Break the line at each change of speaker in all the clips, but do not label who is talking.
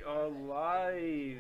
are live.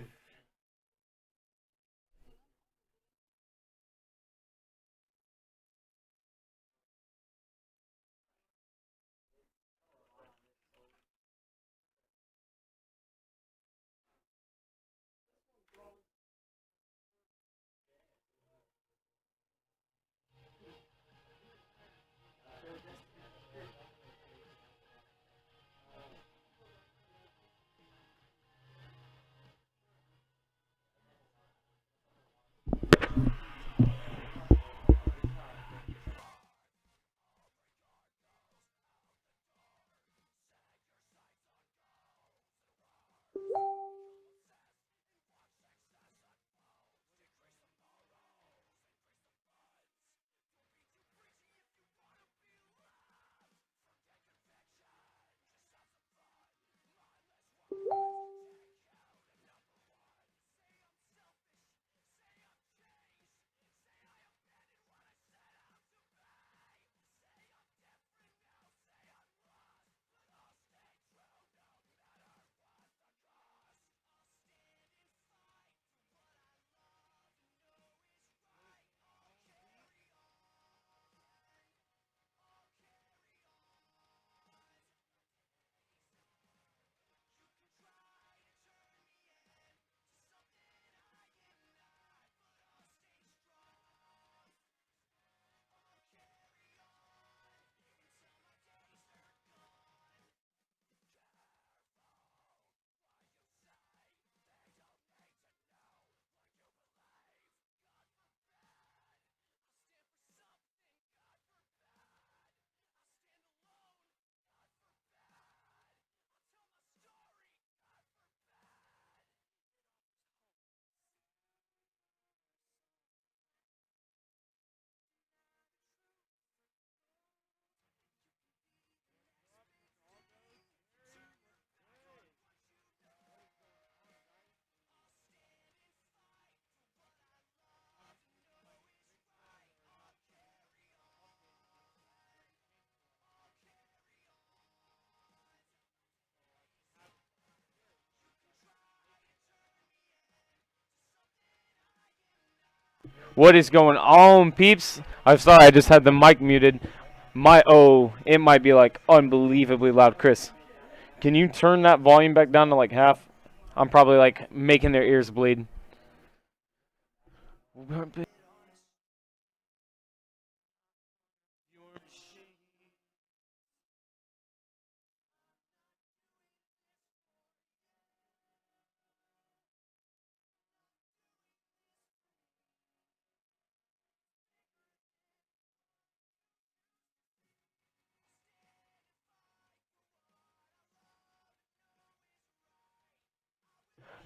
What is going on, peeps? I'm sorry, I just had the mic muted. It might be like unbelievably loud. Chris, can you turn that volume back down to like half? I'm probably like making their ears bleed.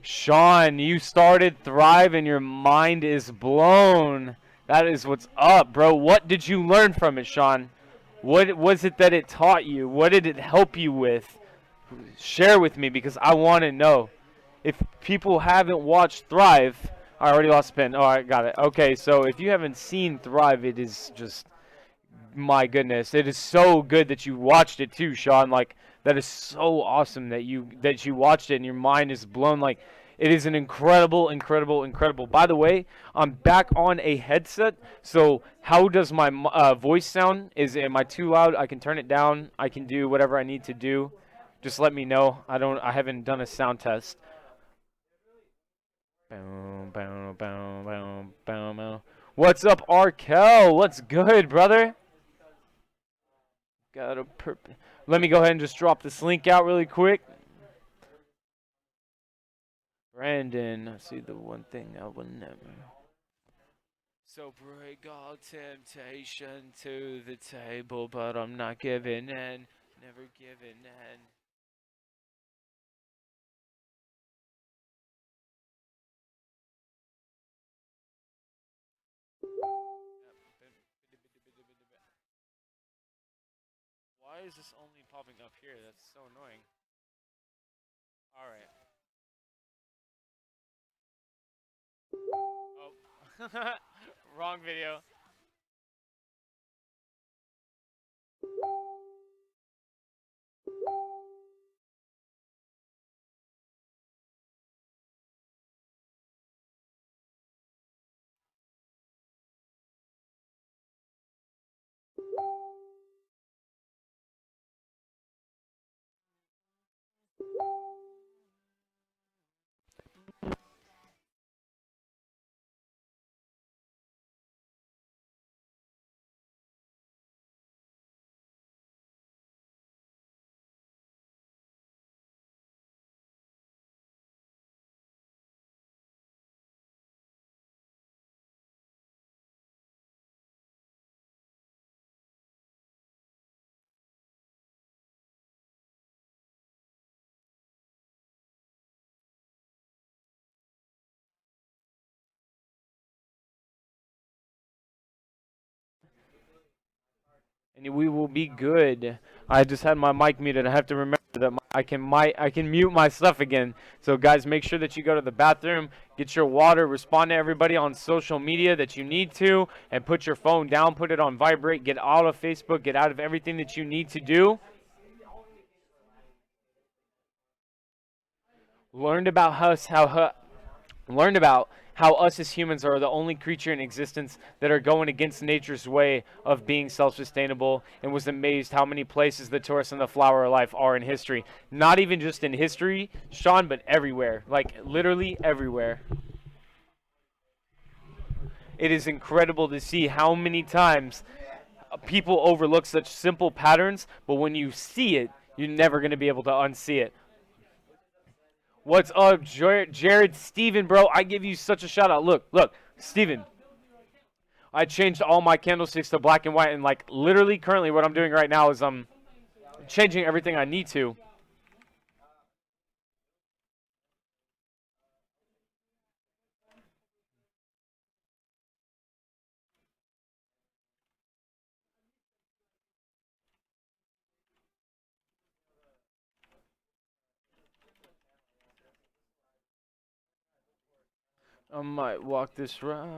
Sean, you started Thrive and your mind is blown. That is what's up, bro. What did you learn from it, Sean? What was it that it taught you? What did it help you with? Share with me because I want to know. If people haven't watched Thrive, I already lost a pen. Oh, I got it. Okay, so if you haven't seen Thrive, it is just my goodness. It is so good that you watched it too, Sean. Like that is so awesome that you watched it and your mind is blown. Like it is an incredible, incredible, incredible. By the way, I'm back on a headset. So how does my voice sound? Am I too loud? I can turn it down. I can do whatever I need to do. Just let me know. I haven't done a sound test. Boom, boom, boom, boom, boom, boom. What's up, Arkel? What's good, brother? Got a Let me go ahead and just drop this link out really quick. Brandon, I see the one thing I will never. So bring all temptation to the table, but I'm not giving in, never giving in. Why is this only popping up here? That's so annoying. All right. Oh, wrong video. and we will be good. I just had my mic muted. I have to remember that I can mute my stuff again. So guys, make sure that you go to the bathroom, get your water, respond to everybody on social media that you need to, and put your phone down, put it on vibrate, get out of Facebook, get out of everything that you need to do. Learned about learned about how us as humans are the only creature in existence that are going against nature's way of being self-sustainable, and was amazed how many places the tourist and the flower of life are in history. Not even just in history, Sean, but everywhere. Like literally everywhere. It is incredible to see how many times people overlook such simple patterns, but when you see it, you're never going to be able to unsee it. What's up, Jared Steven, bro? I give you such a shout out. Look, Steven. I changed all my candlesticks to black and white, and like literally currently what I'm doing right now is I'm changing everything I need to. I might walk this route.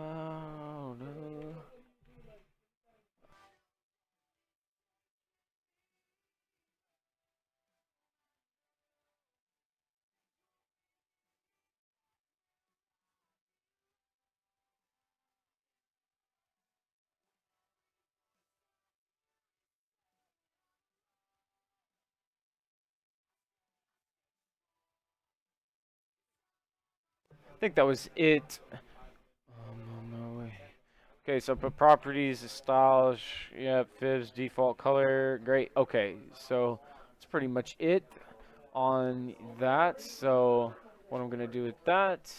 I think that was it. No way. Okay, so put properties, styles, yeah, fibs, default color, great. Okay, so that's pretty much it on that. So what I'm gonna do with that?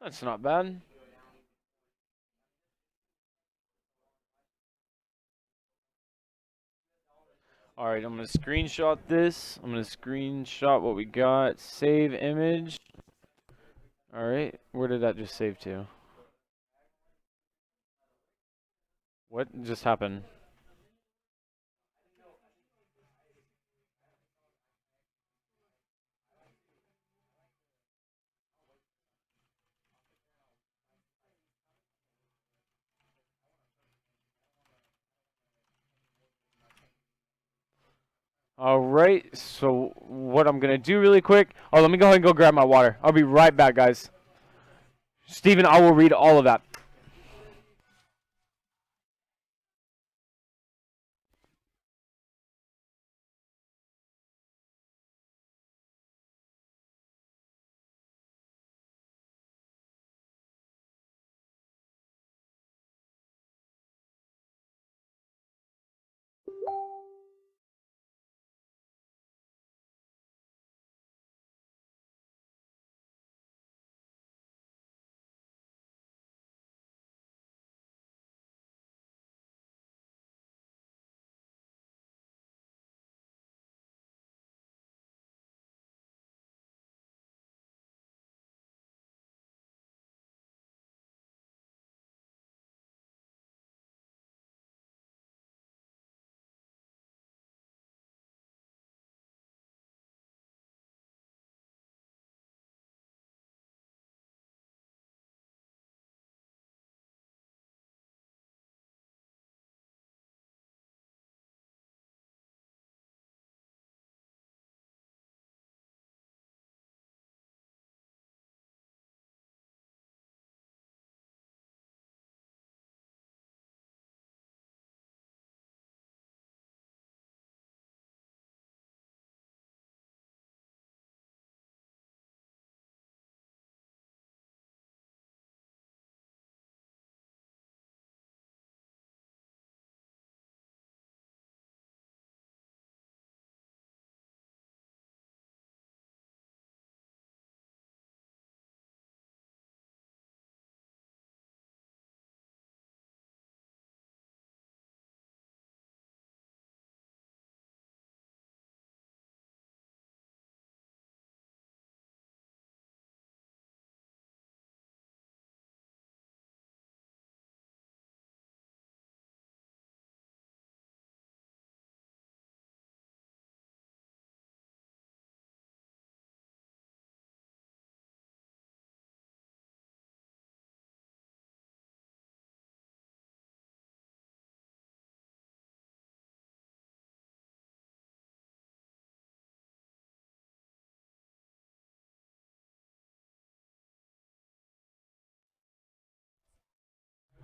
That's not bad. All right, I'm gonna screenshot this. I'm gonna screenshot what we got. Save image. All right, where did that just save to? What just happened? All right, so what I'm gonna do really quick. Oh, let me go ahead and go grab my water. I'll be right back, guys. Steven, I will read all of that.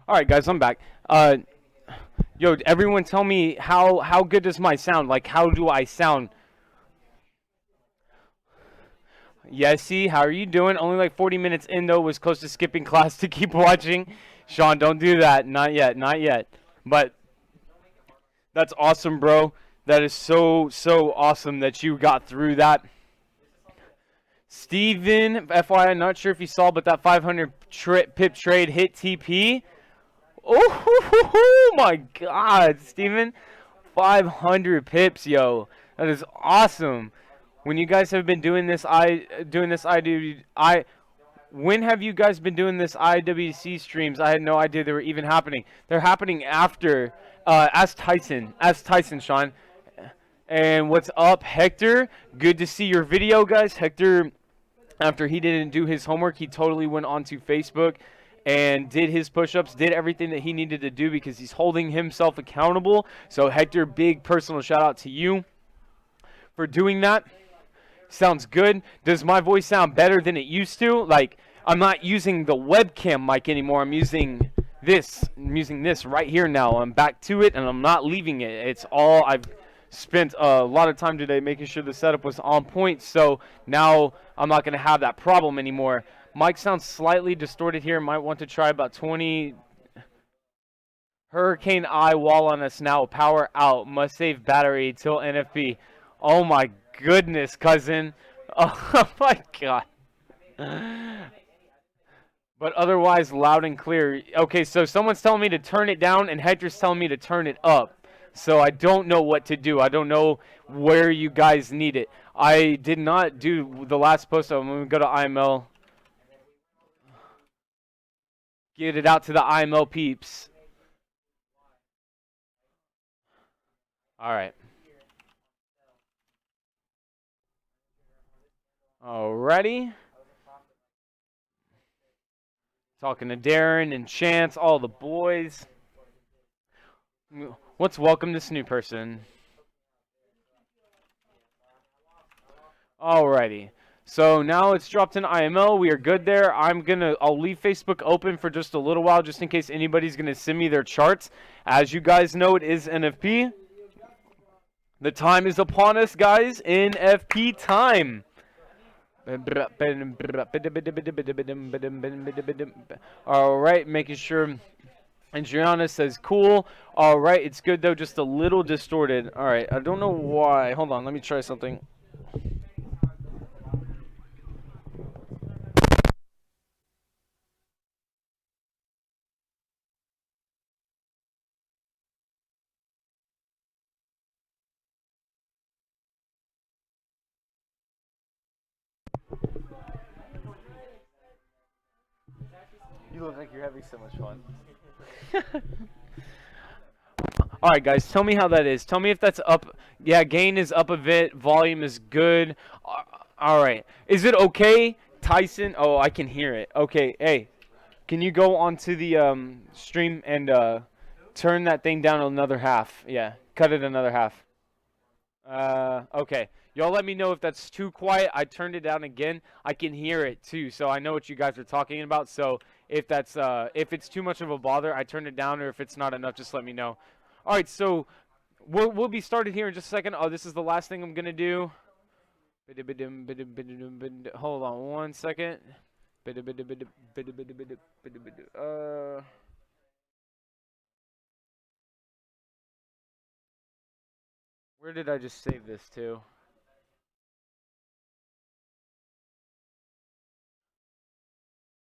All right, guys, I'm back. Yo, everyone, tell me how good does my sound? Like, how do I sound? Yesy, how are you doing? Only like 40 minutes in though. Was close to skipping class to keep watching. Sean, don't do that. Not yet. Not yet. But that's awesome, bro. That is so awesome that you got through that. Steven, FYI, I'm not sure if you saw, but that 500 pip trade hit TP. Oh my God, Steven. 500 pips, yo. That is awesome. When you guys have been doing this, when have you guys been doing this IWC streams? I had no idea they were even happening. They're happening after. Ask Tyson, Sean. And what's up, Hector? Good to see your video, guys. Hector, after he didn't do his homework, he totally went onto Facebook and did his push-ups, did everything that he needed to do because he's holding himself accountable. So Hector, big personal shout out to you for doing that. Sounds good. Does my voice sound better than it used to? Like, I'm not using the webcam mic anymore. I'm using this. I'm using this right here now. I'm back to it, and I'm not leaving it. It's all I've spent a lot of time today making sure the setup was on point, so now I'm not going to have that problem anymore. Mic sounds slightly distorted here. Might want to try about 20. Hurricane I wall on us now. Power out. Must save battery till NFB. Oh my goodness, cousin. Oh my God. But otherwise, loud and clear. Okay, so someone's telling me to turn it down, and Hector's telling me to turn it up. So I don't know what to do. I don't know where you guys need it. I did not do the last post. I'm going to go to IML. Get it out to the IML peeps. All right. Alrighty. Talking to Darren and Chance, all the boys. Let's welcome this new person. Alrighty. So now it's dropped in IML. We are good there. I'll leave Facebook open for just a little while just in case anybody's gonna send me their charts. As you guys know, it is NFP. The time is upon us, guys. NFP time. Alright, making sure. And Gianna says, cool. Alright, it's good though, just a little distorted. Alright, I don't know why. Hold on, let me try something. You look like you're having so much fun. Alright guys, tell me how that is. Tell me if that's up. Yeah, gain is up a bit. Volume is good. Alright. Is it okay, Tyson? Oh, I can hear it. Okay, hey. Can you go onto the stream and turn that thing down another half? Yeah, cut it another half. Okay. Y'all let me know if that's too quiet. I turned it down again. I can hear it too, so I know what you guys are talking about. So if it's too much of a bother, I turned it down, or if it's not enough, just let me know. All right, so we'll be started here in just a second. Oh, this is the last thing I'm gonna do. Hold on one second. Where did I just save this to?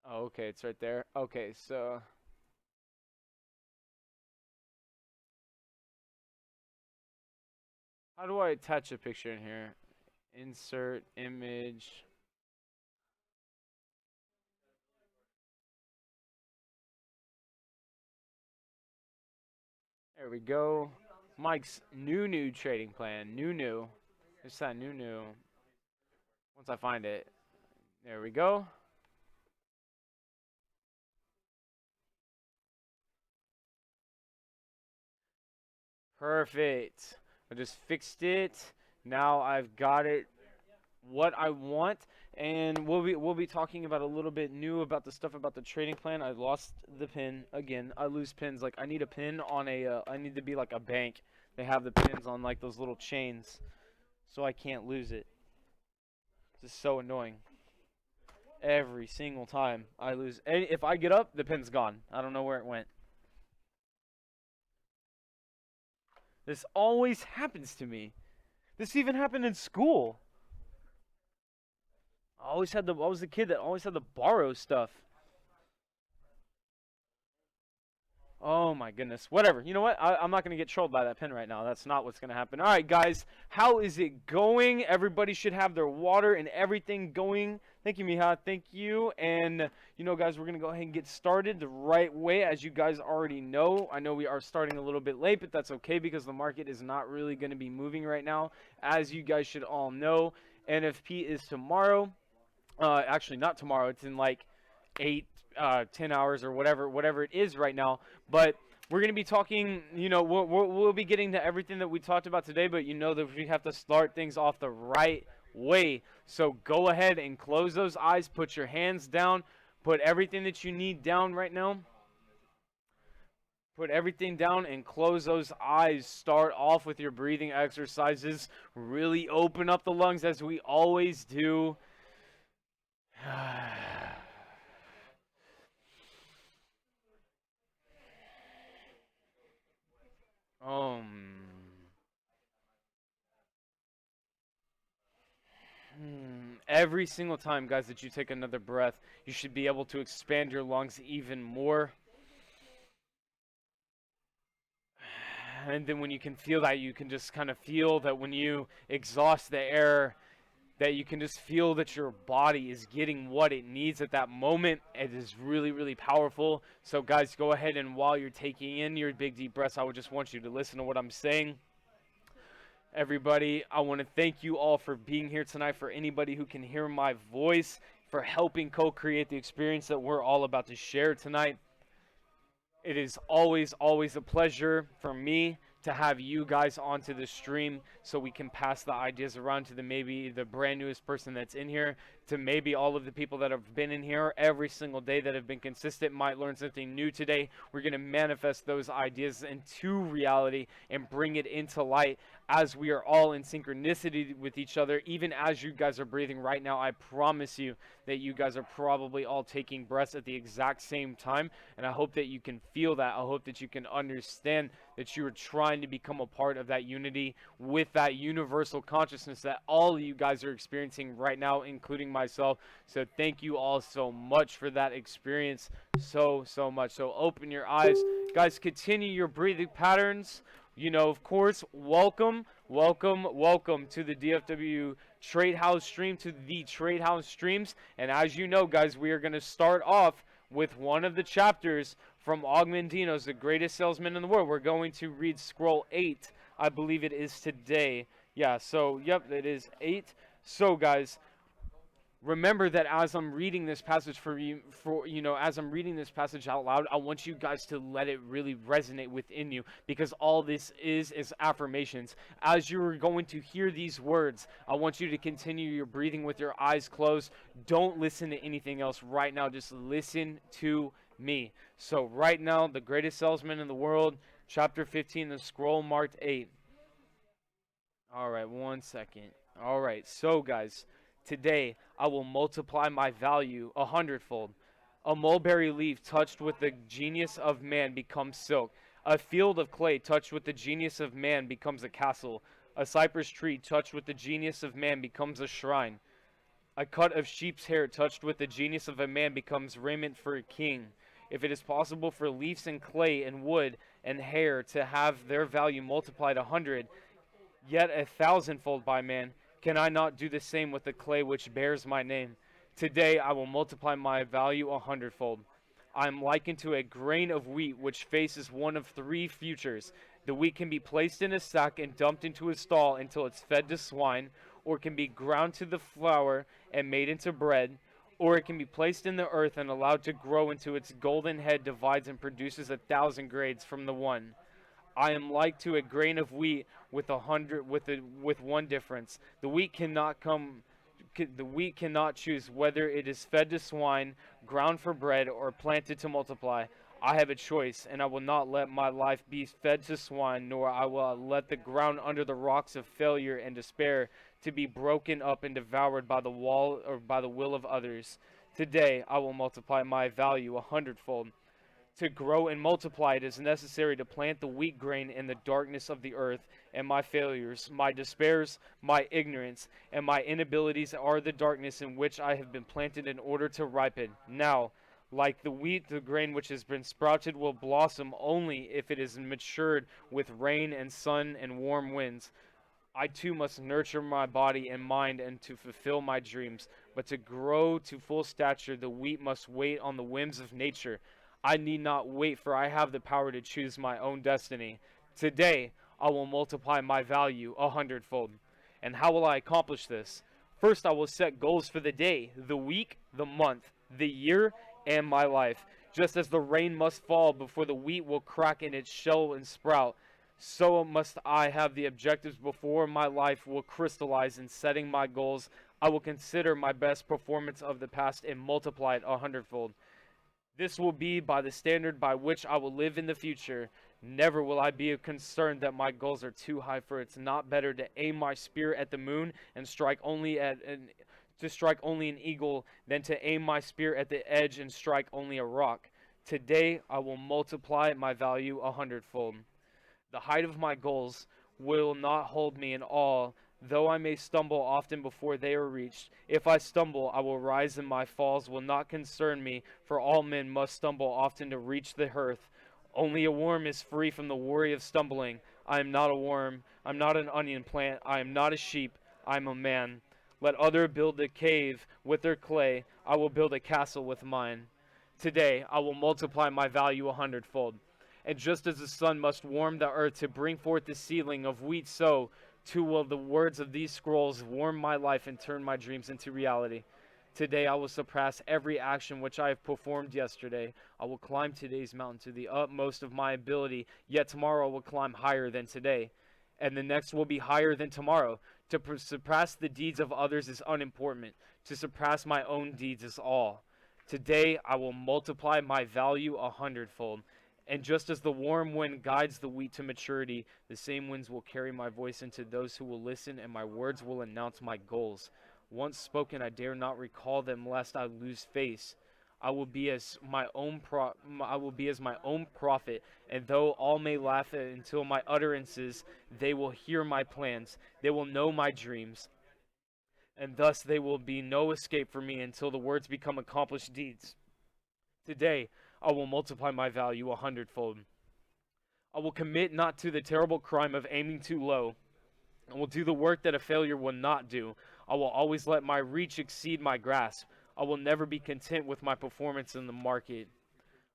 Oh, okay, it's right there. Okay, so how do I attach a picture in here? Insert image. There we go. Mike's new trading plan. New. It's that new. Once I find it. There we go. Perfect. I just fixed it. Now I've got it what I want, and we'll be talking about a little bit new about the stuff about the trading plan. I lost the pin again. I lose pins. Like I need a pin on a. I need to be like a bank. They have the pins on like those little chains, so I can't lose it. This is so annoying. Every single time I lose, if I get up, the pin's gone. I don't know where it went. This always happens to me. This even happened in school. I was the kid that always had to borrow stuff. Oh my goodness. Whatever. You know what? I'm not going to get trolled by that pin right now. That's not what's going to happen. All right, guys. How is it going? Everybody should have their water and everything going. Thank you, Miha. Thank you. And, guys, we're going to go ahead and get started the right way, as you guys already know. I know we are starting a little bit late, but that's okay because the market is not really going to be moving right now. As you guys should all know, NFP is tomorrow. Actually, not tomorrow. It's in like 10 hours or whatever it is right now. But we're going to be talking, we'll be getting to everything that we talked about today, but that we have to start things off the right way. So go ahead and close those eyes, put your hands down, put everything that you need down right now. Put everything down and close those eyes. Start off with your breathing exercises. Really open up the lungs as we always do. Every single time, guys, that you take another breath, you should be able to expand your lungs even more. And then when you can feel that, you can just kind of feel that when you exhaust the air, that you can just feel that your body is getting what it needs at that moment. It is really, really powerful. So, guys, go ahead and while you're taking in your big, deep breaths, I would just want you to listen to what I'm saying. Everybody, I want to thank you all for being here tonight, for anybody who can hear my voice, for helping co-create the experience that we're all about to share tonight. It is always, always a pleasure for me to have you guys onto the stream so we can pass the ideas around to maybe the brand newest person that's in here, to maybe all of the people that have been in here every single day that have been consistent might learn something new today. We're going to manifest those ideas into reality and bring it into light as we are all in synchronicity with each other. Even as you guys are breathing right now, I promise you that you guys are probably all taking breaths at the exact same time, and I hope that you can feel that. I hope that you can understand that you are trying to become a part of that unity with that universal consciousness that all of you guys are experiencing right now, including myself. So thank you all so much for that experience, so much. So open your eyes, guys. Continue your breathing patterns. Of course, welcome to the DFW Trade House stream, to the Trade House streams. And as you know, guys, we are going to start off with one of the chapters from Augmentino's The Greatest Salesman in the World. We're going to read scroll 8, I believe it is today. Yeah, so, yep, it is 8. So, guys, remember that as I'm reading this passage as I'm reading this passage out loud, I want you guys to let it really resonate within you, because all this is affirmations. As you're going to hear these words, I want you to continue your breathing with your eyes closed. Don't listen to anything else right now. Just listen to me. So right now, The Greatest Salesman in the World, chapter 15, the scroll marked 8. All right, 1 second. All right, so guys, today I will multiply my value 100-fold. A mulberry leaf touched with the genius of man becomes silk. A field of clay touched with the genius of man becomes a castle. A cypress tree touched with the genius of man becomes a shrine. A cut of sheep's hair touched with the genius of a man becomes raiment for a king. If it is possible for leaves and clay and wood and hair to have their value multiplied 100, yet 1,000-fold by man, can I not do the same with the clay which bears my name? Today I will multiply my value 100-fold. I am likened to a grain of wheat which faces one of 3 futures. The wheat can be placed in a sack and dumped into a stall until it's fed to swine, or can be ground to the flour and made into bread, or it can be placed in the earth and allowed to grow until its golden head divides and produces 1,000 grades from the one. I am like to a grain of wheat with one difference. The wheat cannot the wheat cannot choose whether it is fed to swine, ground for bread, or planted to multiply. I have a choice, and I will not let my life be fed to swine, nor I will let the ground under the rocks of failure and despair to be broken up and devoured by the wall or by the will of others. Today I will multiply my value 100-fold. To grow and multiply, it is necessary to plant the wheat grain in the darkness of the earth, and my failures, my despairs, my ignorance, and my inabilities are the darkness in which I have been planted in order to ripen. Now, like the wheat, the grain which has been sprouted will blossom only if it is matured with rain and sun and warm winds. I too must nurture my body and mind and to fulfill my dreams. But to grow to full stature, the wheat must wait on the whims of nature. I need not wait, for I have the power to choose my own destiny. Today, I will multiply my value 100-fold. And how will I accomplish this? First, I will set goals for the day, the week, the month, the year, and my life. Just as the rain must fall before the wheat will crack in its shell and sprout, so must I have the objectives before my life will crystallize. In setting my goals, I will consider my best performance of the past and multiply it 100-fold. This will be by the standard by which I will live in the future. Never will I be concerned that my goals are too high, for it's not better to aim my spear at the moon and strike only an eagle than to aim my spear at the edge and strike only a rock. Today I will multiply my value 100-fold. The height of my goals will not hold me in awe, though I may stumble often before they are reached. If I stumble, I will rise, and my falls will not concern me, for all men must stumble often to reach the earth. Only a worm is free from the worry of stumbling. I am not a worm. I'm not an onion plant. I am not a sheep. I am a man. Let other build a cave with their clay. I will build a castle with mine. Today I will multiply my value 100-fold. And just as the sun must warm the earth to bring forth the seedling of wheat, so too will the words of these scrolls warm my life and turn my dreams into reality. Today I will surpass every action which I have performed yesterday. I will climb today's mountain to the utmost of my ability, yet tomorrow I will climb higher than today. And the next will be higher than tomorrow. To surpass the deeds of others is unimportant. To surpass my own deeds is all. Today I will multiply my value 100-fold. And just as the warm wind guides the wheat to maturity, the same winds will carry my voice into those who will listen, and my words will announce my goals. Once spoken, I dare not recall them lest I lose face. I will be as my own prophet, and though all may laugh until my utterances, they will hear my plans. They will know my dreams, and thus there will be no escape for me until the words become accomplished deeds. Today, I will multiply my value 100-fold. I will commit not to the terrible crime of aiming too low. I will do the work that a failure will not do. I will always let my reach exceed my grasp. I will never be content with my performance in the market.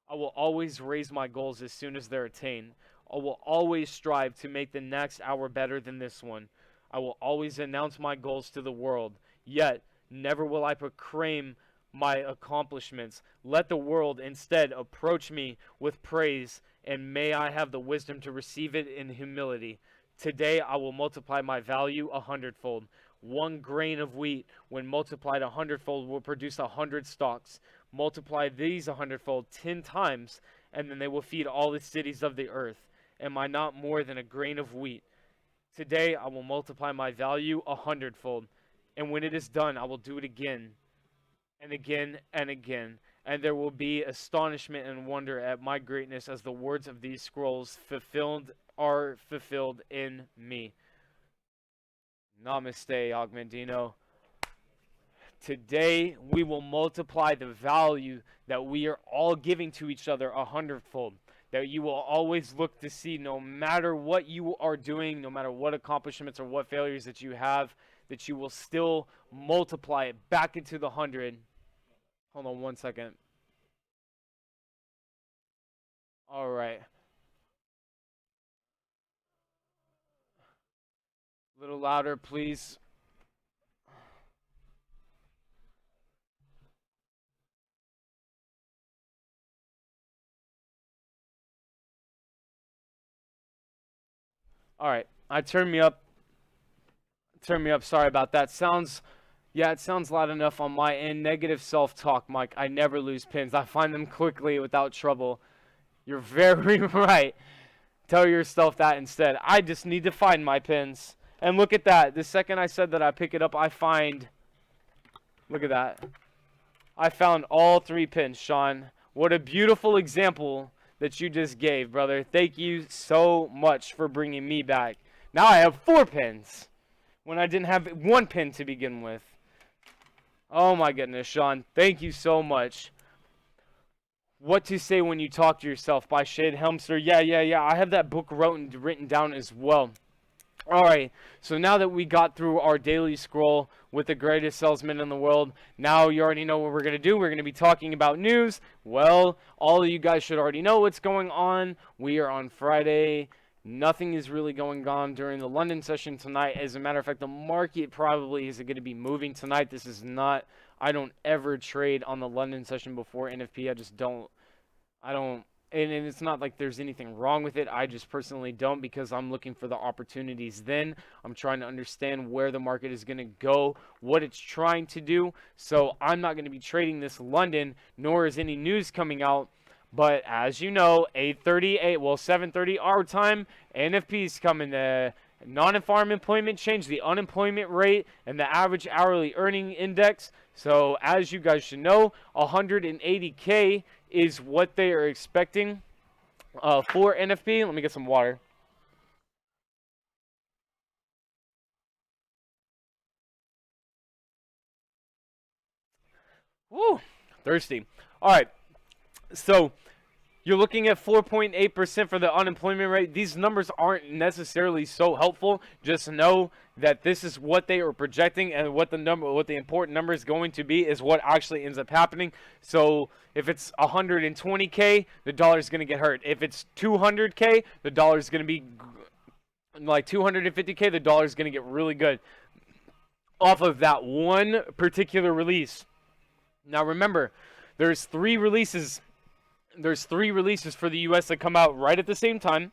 I will always raise my goals as soon as they're attained. I will always strive to make the next hour better than this one. I will always announce my goals to the world. Yet, never will I proclaim my accomplishments. Let the world instead approach me with praise, and may I have the wisdom to receive it in humility. Today I will multiply my value 100-fold. One grain of wheat, when multiplied 100-fold, will produce 100 stalks. Multiply these 100-fold 10 times, and then they will feed all the cities of the earth. Am I not more than a grain of wheat? Today I will multiply my value 100-fold, and when it is done, I will do it again and again and again, and there will be astonishment and wonder at my greatness as the words of these scrolls are fulfilled in me. Namaste, Augmendino. Today we will multiply the value that we are all giving to each other 100-fold. That you will always look to see, no matter what you are doing, no matter what accomplishments or what failures that you have, that you will still multiply it back into the 100. Hold on one second. All right. A little louder, please. All right. Turn me up. Sorry about that. Sounds Yeah, it sounds loud enough on my end. Negative self-talk, Mike. I never lose pins. I find them quickly without trouble. You're very right. Tell yourself that instead. I just need to find my pins. And look at that. The second I said that I pick it up, I find... Look at that. I found all 3 pins, Sean. What a beautiful example that you just gave, brother. Thank you so much for bringing me back. Now I have 4 pins when I didn't have 1 pin to begin with. Oh my goodness, Sean. Thank you so much. What to Say When You Talk to Yourself by Shade Helmster. Yeah. I have that book written down as well. Alright, so now that we got through our daily scroll with the greatest salesman in the world, now you already know what we're going to do. We're going to be talking about news. Well, all of you guys should already know what's going on. We are on Friday. Nothing is really going on during the London session tonight. As a matter of fact, the market probably is going to be moving tonight. This is not, I don't ever trade on the London session before NFP. I don't, and it's not like there's anything wrong with it. I just personally don't, because I'm looking for the opportunities then. I'm trying to understand where the market is going to go, what it's trying to do. So I'm not going to be trading this London, nor is any news coming out. But as you know, 7:30 our time, NFP's coming. The non-farm employment change, the unemployment rate, and the average hourly earning index. So as you guys should know, 180K is what they are expecting for NFP. Let me get some water. Woo, thirsty. All right, so you're looking at 4.8% for the unemployment rate. These numbers aren't necessarily so helpful. Just know that this is what they are projecting, and what the important number is going to be is what actually ends up happening. So if it's 120K, the dollar is going to get hurt. If it's 200K, the dollar is going to be like 250K. The dollar is going to get really good off of that one particular release. Now remember, there's 3 releases. There's 3 releases for the U.S. that come out right at the same time.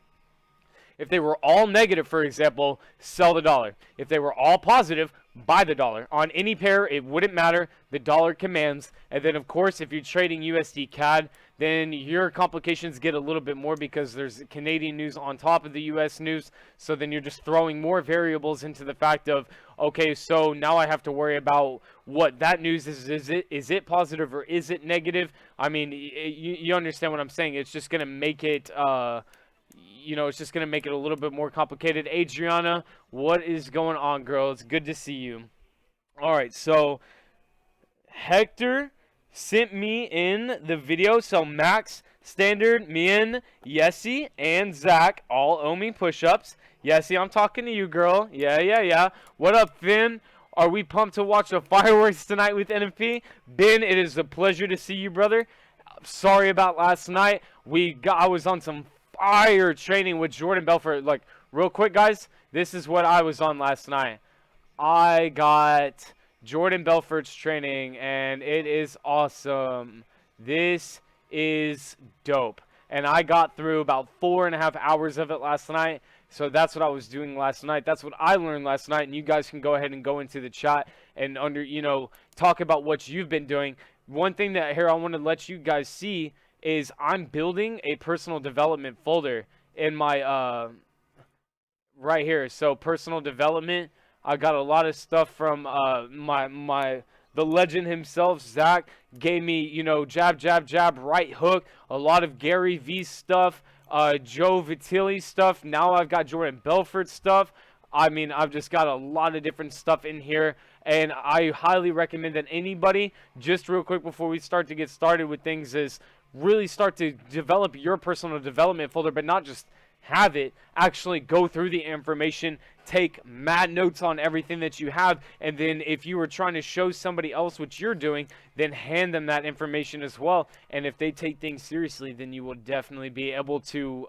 If they were all negative, for example, sell the dollar. If they were all positive, buy the dollar. On any pair, it wouldn't matter. The dollar commands. And then, of course, if you're trading USD CAD, then your complications get a little bit more, because there's Canadian news on top of the US news. So then you're just throwing more variables into the fact of, okay, so now I have to worry about what that news is. Is it positive or is it negative? I mean, you understand what I'm saying. It's just going to make it... it's just going to make it a little bit more complicated. Adriana, what is going on, girl? It's good to see you. All right, so Hector sent me in the video. So Max, Standard, Mien, Yessie, and Zach all owe me push-ups. Yessie, I'm talking to you, girl. Yeah. What up, Finn? Are we pumped to watch the fireworks tonight with NFP? Ben, it is a pleasure to see you, brother. Sorry about last night. I was on some fire training with Jordan Belfort. Like, real quick, guys, this is what I was on last night. I got Jordan Belfort's training, and it is awesome. This is dope. And I got through about 4.5 hours of it last night. So that's what I was doing last night. That's what I learned last night. And you guys can go ahead and go into the chat and talk about what you've been doing. One thing that here I want to let you guys see is I'm building a personal development folder in my right here. So personal development, I got a lot of stuff from the legend himself. Zach gave me, jab, right hook, a lot of Gary V stuff, Joe Vitili stuff. Now I've got Jordan Belfort stuff. I mean, I've just got a lot of different stuff in here, and I highly recommend that anybody, just real quick before we start to get started with things, is really start to develop your personal development folder, but not just have it, actually go through the information, take mad notes on everything that you have, and then if you were trying to show somebody else what you're doing, then hand them that information as well. And if they take things seriously, then you will definitely be able to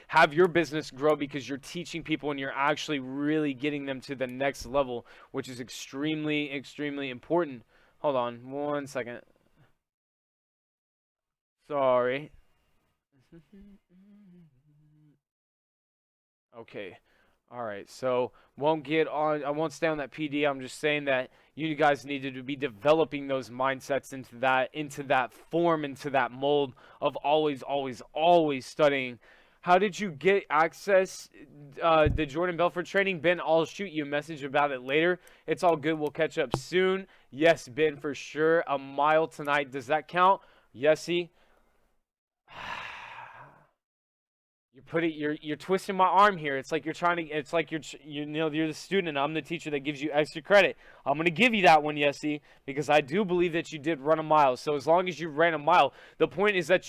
have your business grow, because you're teaching people and you're actually really getting them to the next level, which is extremely, extremely important. Hold on 1 second. Sorry. Okay. All right, so won't get on. I won't stay on that PD. I'm just saying that you guys needed to be developing those mindsets into that form, into that mold of always, always, always studying. How did you get access? The Jordan Belfort training, Ben. I'll shoot you a message about it later. It's all good. We'll catch up soon. Yes, Ben, for sure. A mile tonight. Does that count? Yesy. You're twisting my arm here. It's like you're trying to. It's like you're the student. And I'm the teacher that gives you extra credit. I'm gonna give you that one, Yesy, because I do believe that you did run a mile. So as long as you ran a mile, the point is that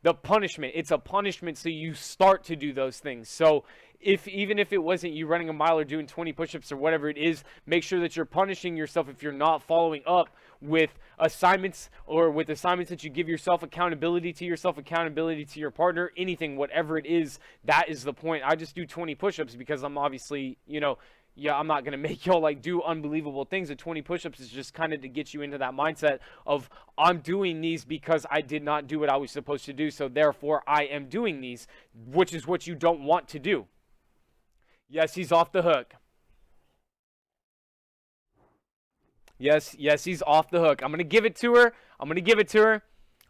the punishment. It's a punishment, so you start to do those things. So even if it wasn't you running a mile or doing 20 push-ups or whatever it is, make sure that you're punishing yourself if you're not following up with assignments that you give yourself, accountability to your partner, anything, whatever it is. That is the point. I just do 20 push-ups because I'm obviously, yeah, I'm not going to make y'all like do unbelievable things. The 20 push-ups is just kind of to get you into that mindset of I'm doing these because I did not do what I was supposed to do. So therefore I am doing these, which is what you don't want to do. Yes, he's off the hook. Yes, he's off the hook. I'm going to give it to her.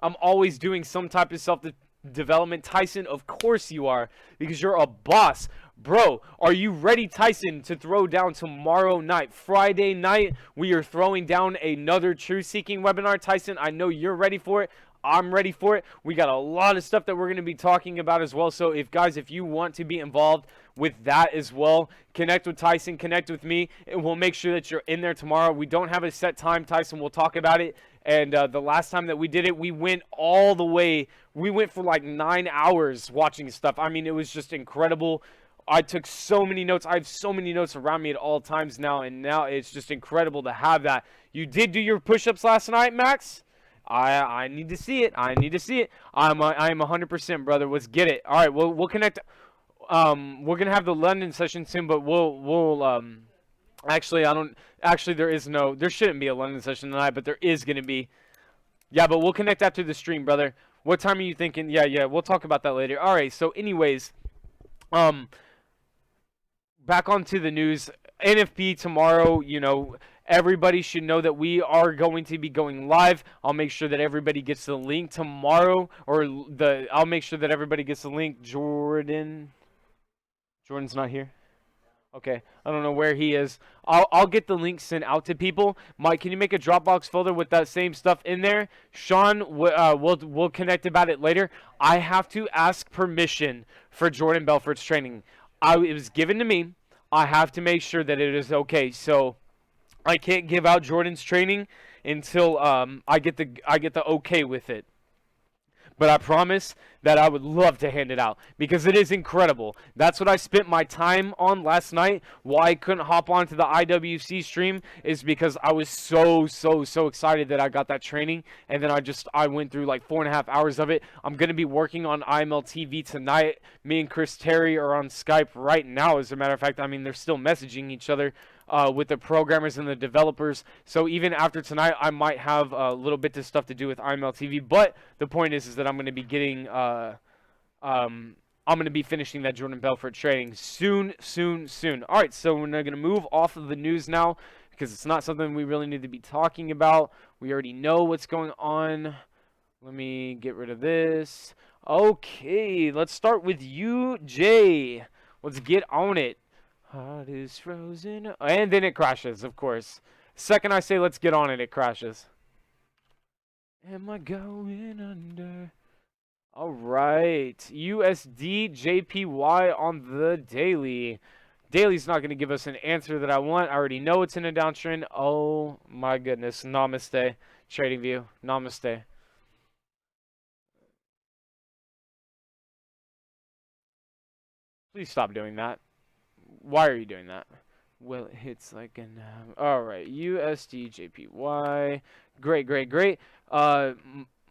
I'm always doing some type of self-development. Tyson, of course you are, because you're a boss. Bro, are you ready, Tyson, to throw down tomorrow night? Friday night, we are throwing down another truth-seeking webinar. Tyson, I know you're ready for it. I'm ready for it. We got a lot of stuff that we're going to be talking about as well. So if you want to be involved with that as well, connect with Tyson, connect with me, and we'll make sure that you're in there tomorrow. We don't have a set time, Tyson. We'll talk about it. And the last time that we did it, we went all the way. We went for like 9 hours watching stuff. I mean, it was just incredible. I took so many notes. I have so many notes around me at all times now, and now it's just incredible to have that. You did do your push-ups last night, Max? I need to see it. I'm 100%, brother. Let's get it. All right, we'll connect. We're gonna have the London session soon, but we'll actually there shouldn't be a London session tonight, but there is gonna be. Yeah, but we'll connect after the stream, brother. What time are you thinking? Yeah, we'll talk about that later. All right. So, anyways, um, back onto the news. NFP tomorrow. Everybody should know that we are going to be going live. I'll make sure that everybody gets the link tomorrow, I'll make sure that everybody gets the link. Jordan's not here. Okay, I don't know where he is. I'll get the link sent out to people. Mike, can you make a Dropbox folder with that same stuff in there? Sean, we'll connect about it later. I have to ask permission for Jordan Belfort's training. It was given to me. I have to make sure that it is okay. So I can't give out Jordan's training until I get the okay with it. But I promise that I would love to hand it out because it is incredible. That's what I spent my time on last night. Why I couldn't hop onto the IWC stream is because I was so excited that I got that training, and then I went through like 4.5 hours of it. I'm gonna be working on IML TV tonight. Me and Chris Terry are on Skype right now. As a matter of fact, I mean they're still messaging each other. With the programmers and the developers. So even after tonight, I might have a little bit of stuff to do with IML TV. But the point is that I'm going to be getting, I'm going to be finishing that Jordan Belfort training soon. All right, so we're going to move off of the news now because it's not something we really need to be talking about. We already know what's going on. Let me get rid of this. Okay, let's start with you, Jay. Let's get on it. Heart is frozen. And then it crashes, of course. Second I say let's get on it, it crashes. Am I going under? All right. USD JPY on the daily. Daily's not going to give us an answer that I want. I already know it's in a downtrend. Oh, my goodness. Namaste. TradingView. Namaste. Please stop doing that. Why are you doing that? Well, it hits like an. All right, USD JPY. Great.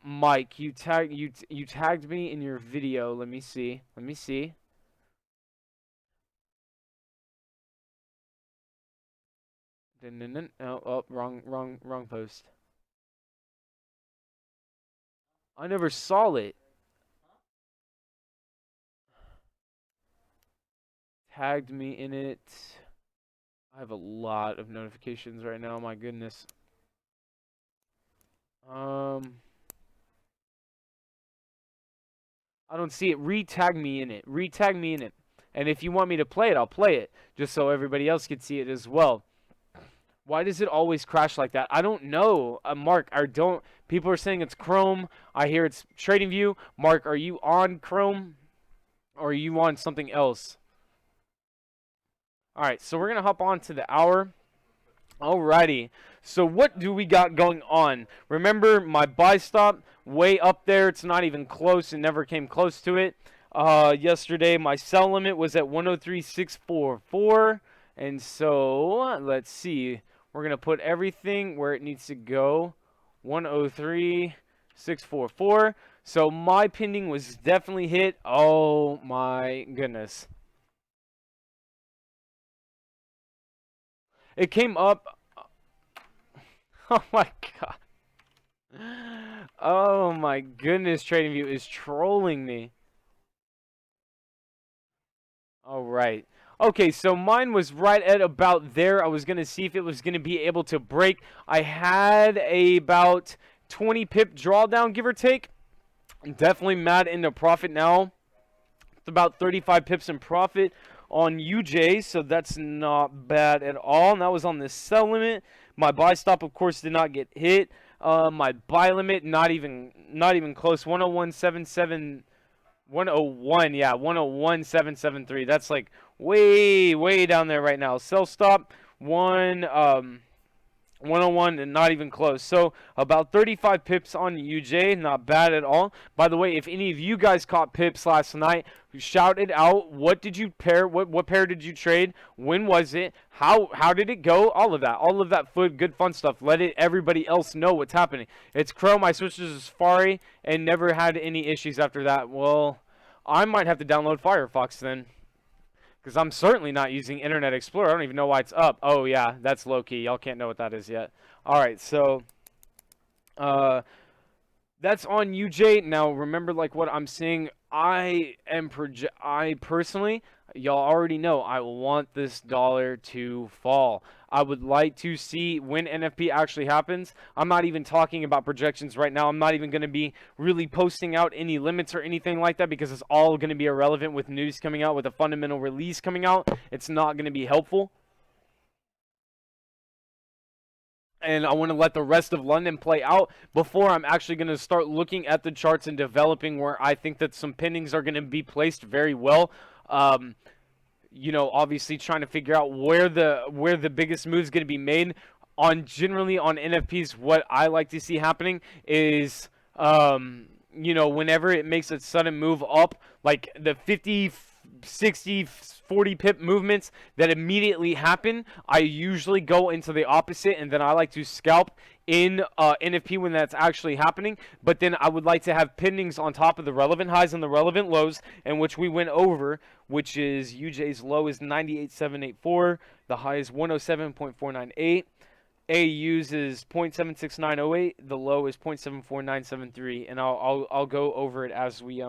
Mike, you tagged me in your video. Let me see. Oh, wrong post. I never saw it. tagged me in it. I have a lot of notifications right now. My goodness. I don't see it. Re-tag me in it. Re-tag me in it. And if you want me to play it, I'll play it. Just so everybody else can see it as well. Why does it always crash like that? I don't know. Mark, people are saying it's Chrome. I hear it's TradingView. Mark, are you on Chrome? Or are you on something else? Alright, so we're going to hop on to the hour. Alrighty. So what do we got going on? Remember my buy stop way up there. It's not even close. It never came close to it. Yesterday my sell limit was at 103.644. And so let's see. We're going to put everything where it needs to go. 103.644. So my pending was definitely hit. Oh my goodness. It came up. Oh my god. Oh my goodness, TradingView is trolling me. Alright. Okay, so mine was right at about there. I was going to see if it was going to be able to break. I had about 20 pip drawdown, give or take. I'm definitely mad into profit now. It's about 35 pips in profit on UJ, so that's not bad at all. And that was on the sell limit. My buy stop, of course, did not get hit. My buy limit, not even close. 101.77, 101, yeah, 101.773. That's like way down there right now. Sell stop 101 and not even close. So about 35 pips on UJ, not bad at all. By the way, if any of you guys caught pips last night, shout it out. What did you pair? What pair did you trade? When was it? How did it go? All of that good fun stuff. Let everybody else know what's happening. It's Chrome. I switched to Safari and never had any issues after that. Well, I might have to download Firefox then. Because I'm certainly not using Internet Explorer. I don't even know why it's up. Oh, yeah, that's low-key. Y'all can't know what that is yet. All right, so that's on UJ. Now, remember, like, what I'm saying. I personally, y'all already know, I want this dollar to fall. I would like to see when NFP actually happens. I'm not even talking about projections right now. I'm not even going to be really posting out any limits or anything like that because it's all going to be irrelevant with news coming out, with a fundamental release coming out. It's not going to be helpful. And I want to let the rest of London play out before I'm actually going to start looking at the charts and developing where I think that some pendings are going to be placed very well. You know, obviously trying to figure out where the biggest move is going to be made. Generally on NFPs, what I like to see happening is, you know, whenever it makes a sudden move up, like the 50, 60, 40 pip movements that immediately happen, I usually go into the opposite, and then I like to scalp in NFP when that's actually happening. But then I would like to have pendings on top of the relevant highs and the relevant lows, and which we went over, which is UJ's low is 98.784, the high is 107.498. AU's is 0.76908, the low is 0.74973, and I'll go over it as we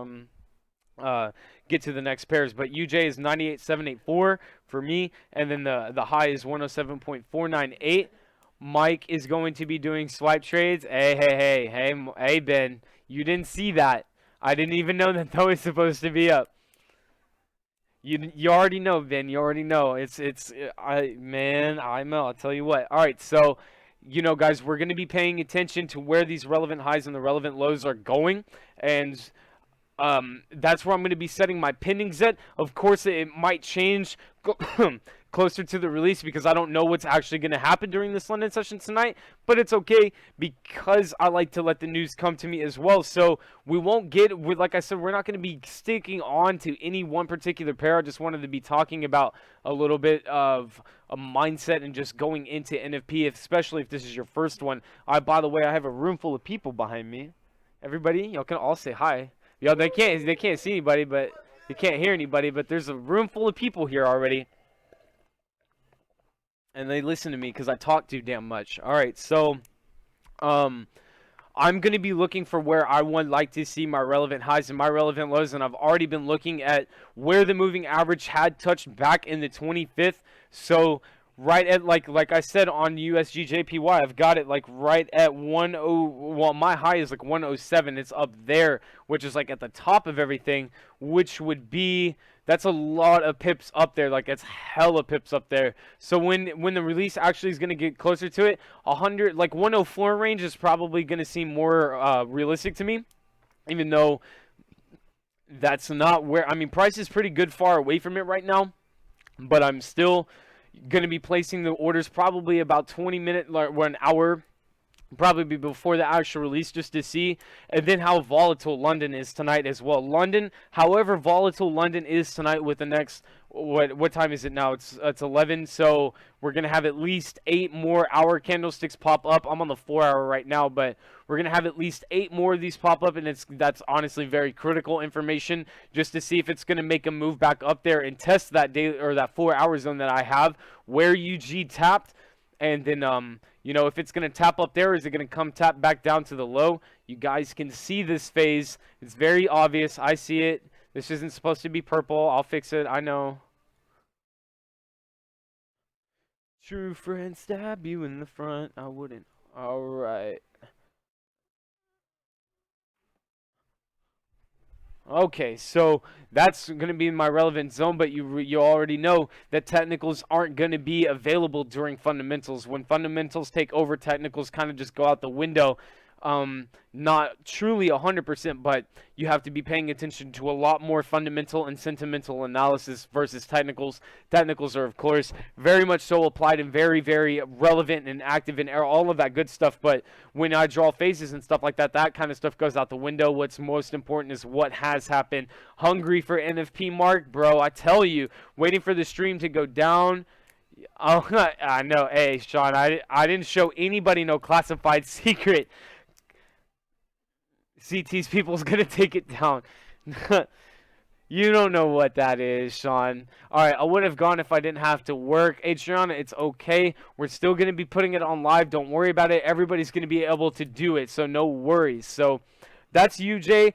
get to the next pairs. But UJ is 98.784 for me, and then the high is 107.498. Mike is going to be doing swipe trades. Hey, Ben, you didn't see that. I didn't even know that was supposed to be up. You already know, Ben. You already know. I'll tell you what. All right, so you know, guys, we're going to be paying attention to where these relevant highs and the relevant lows are going, and that's where I'm going to be setting my pendings at. Of course, it might change closer to the release because I don't know what's actually going to happen during this London session tonight, but it's okay because I like to let the news come to me as well. So we won't like I said, we're not going to be sticking on to any one particular pair. I just wanted to be talking about a little bit of a mindset and just going into NFP, especially if this is your first one. By the way, I have a room full of people behind me. Everybody, y'all can all say hi. Yo, they can't see anybody, but you can't hear anybody, but there's a room full of people here already. And they listen to me because I talk too damn much. All right, so I'm going to be looking for where I would like to see my relevant highs and my relevant lows, and I've already been looking at where the moving average had touched back in the 25th. So right at like I said on USGJPY, I've got it like right at 10. Well, my high is like 107. It's up there, which is like at the top of everything, which would be, that's a lot of pips up there. Like it's hella pips up there. So when the release actually is going to get closer to it, 100, like 104 range is probably going to seem more realistic to me, even though that's not where, I mean, price is pretty good far away from it right now, but I'm still going to be placing the orders probably about 20 minutes or an hour, probably be before the actual release, just to see. And then how volatile London is tonight as well. London, however volatile London is tonight with the next, what time is it now? It's 11, so we're going to have at least 8 more hour candlesticks pop up. I'm on the 4 hour right now, but we're going to have at least 8 more of these pop up, and that's honestly very critical information just to see if it's going to make a move back up there and test that day or that 4 hour zone that I have where UG tapped. And then, you know, if it's going to tap up there, is it going to come tap back down to the low? You guys can see this phase. It's very obvious. I see it. This isn't supposed to be purple. I'll fix it. I know. True friends stab you in the front. I wouldn't. All right. Okay, so that's going to be my relevant zone, but you already know that technicals aren't going to be available during fundamentals. When fundamentals take over, technicals kind of just go out the window. Not truly 100%, but you have to be paying attention to a lot more fundamental and sentimental analysis versus technicals. Technicals are, of course, very much so applied and very, very relevant and active in all of that good stuff. But when I draw phases and stuff like that, that kind of stuff goes out the window. What's most important is what has happened. Hungry for NFP mark, bro. I tell you, waiting for the stream to go down. Oh, I know. Hey, Sean, I didn't show anybody no classified secret. CT's people's gonna take it down. You don't know what that is, Sean. Alright, I would have gone if I didn't have to work. Adriana, it's okay. We're still gonna be putting it on live. Don't worry about it. Everybody's gonna be able to do it, so no worries. So that's UJ.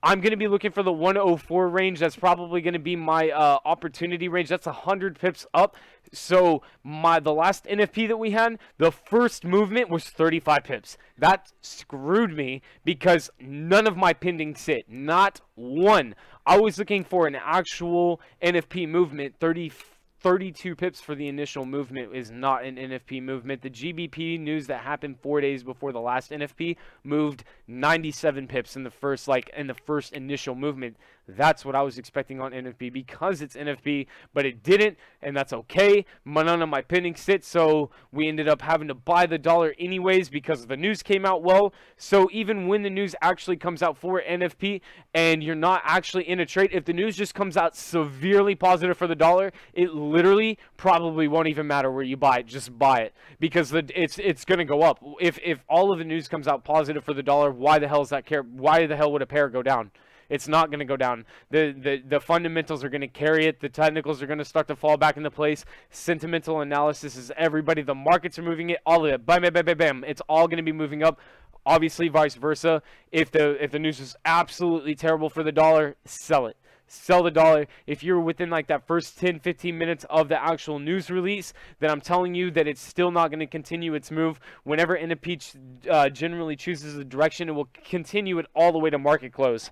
I'm going to be looking for the 104 range. That's probably going to be my opportunity range. That's 100 pips up. So the last NFP that we had, the first movement was 35 pips. That screwed me because none of my pending sit. Not one. I was looking for an actual NFP movement. 32 pips for the initial movement is not an NFP movement. The GBP news that happened 4 days before the last NFP moved 97 pips in the first initial movement. That's what I was expecting on NFP because it's NFP, but it didn't, and that's okay. None of my pending sit, so we ended up having to buy the dollar anyways because the news came out well. So even when the news actually comes out for NFP and you're not actually in a trade, if the news just comes out severely positive for the dollar, it literally probably won't even matter where you buy it. Just buy it because it's going to go up. If all of the news comes out positive for the dollar, why the hell is that care? Why the hell would a pair go down? It's not going to go down. The fundamentals are going to carry it. The technicals are going to start to fall back into place. Sentimental analysis is everybody. The markets are moving it. All of it. Bam, bam, bam, bam, bam. It's all going to be moving up. Obviously, vice versa. If the news is absolutely terrible for the dollar, sell it. Sell the dollar. If you're within like that first 10-15 minutes of the actual news release, then I'm telling you that it's still not going to continue its move. Whenever NFP generally chooses a direction, it will continue it all the way to market close.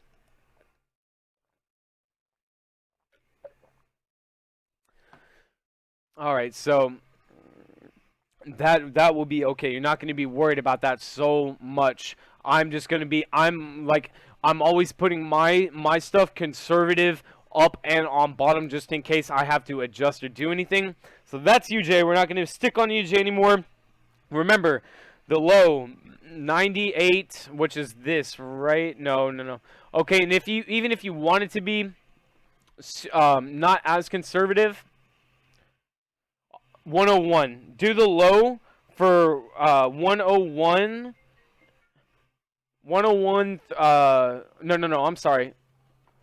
All right, so that will be okay. You're not going to be worried about that so much. I'm just going to be I'm always putting my stuff conservative up and on bottom just in case I have to adjust or do anything. So that's UJ. We're not going to stick on UJ anymore. Remember, the low 98, which is this, right? No. Okay, and even if you want it to be not as conservative, 101. Do the low for 101. 101. No. I'm sorry.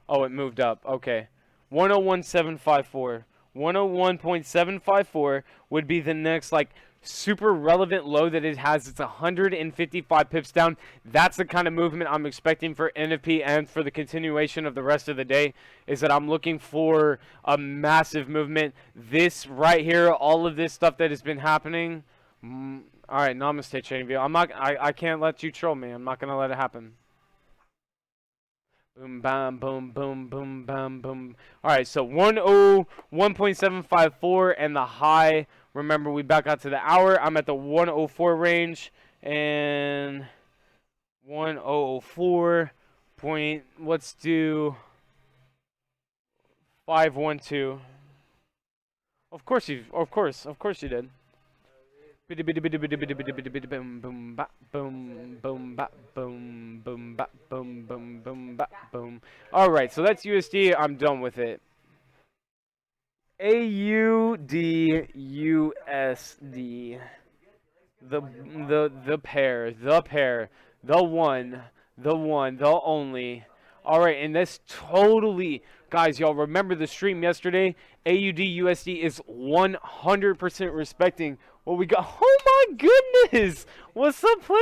Oh, it moved up. Okay. 101.754. 101.754 would be the next like super relevant low that it has. It's 155 pips down. That's the kind of movement I'm expecting for NFP and for the continuation of the rest of the day, is that I'm looking for a massive movement. This right here, all of this stuff that has been happening. All right, namaste, Chainview. I can't let you troll me. I'm not going to let it happen. Boom, bam, boom, boom, boom, bam, boom. All right, so 101.754 and the high. Remember, we back out to the hour. I'm at the 104 range and 104 point. Let's do 512. Of course you did. Boom, boom, ba, boom, boom, ba, boom, boom, ba, boom, boom, boom, ba, boom. All right, so that's USD. I'm done with it. AUD USD. The pair, the one, the only. All right, and that's totally, guys, y'all remember the stream yesterday? AUD USD is 100% respecting what we got. Oh my goodness! What's up, player?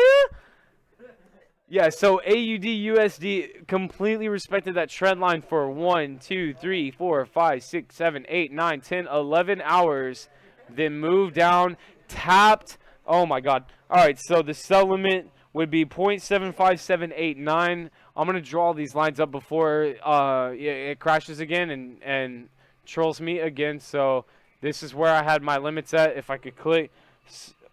Yeah, so AUD USD completely respected that trend line for 1, 2, 3, 4, 5, 6, 7, 8, 9, 10, 11 hours. Then moved down, tapped. Oh my god. All right, so the sell limit would be 0.75789. I'm going to draw these lines up before it crashes again and trolls me again. So this is where I had my limits at. If I could click.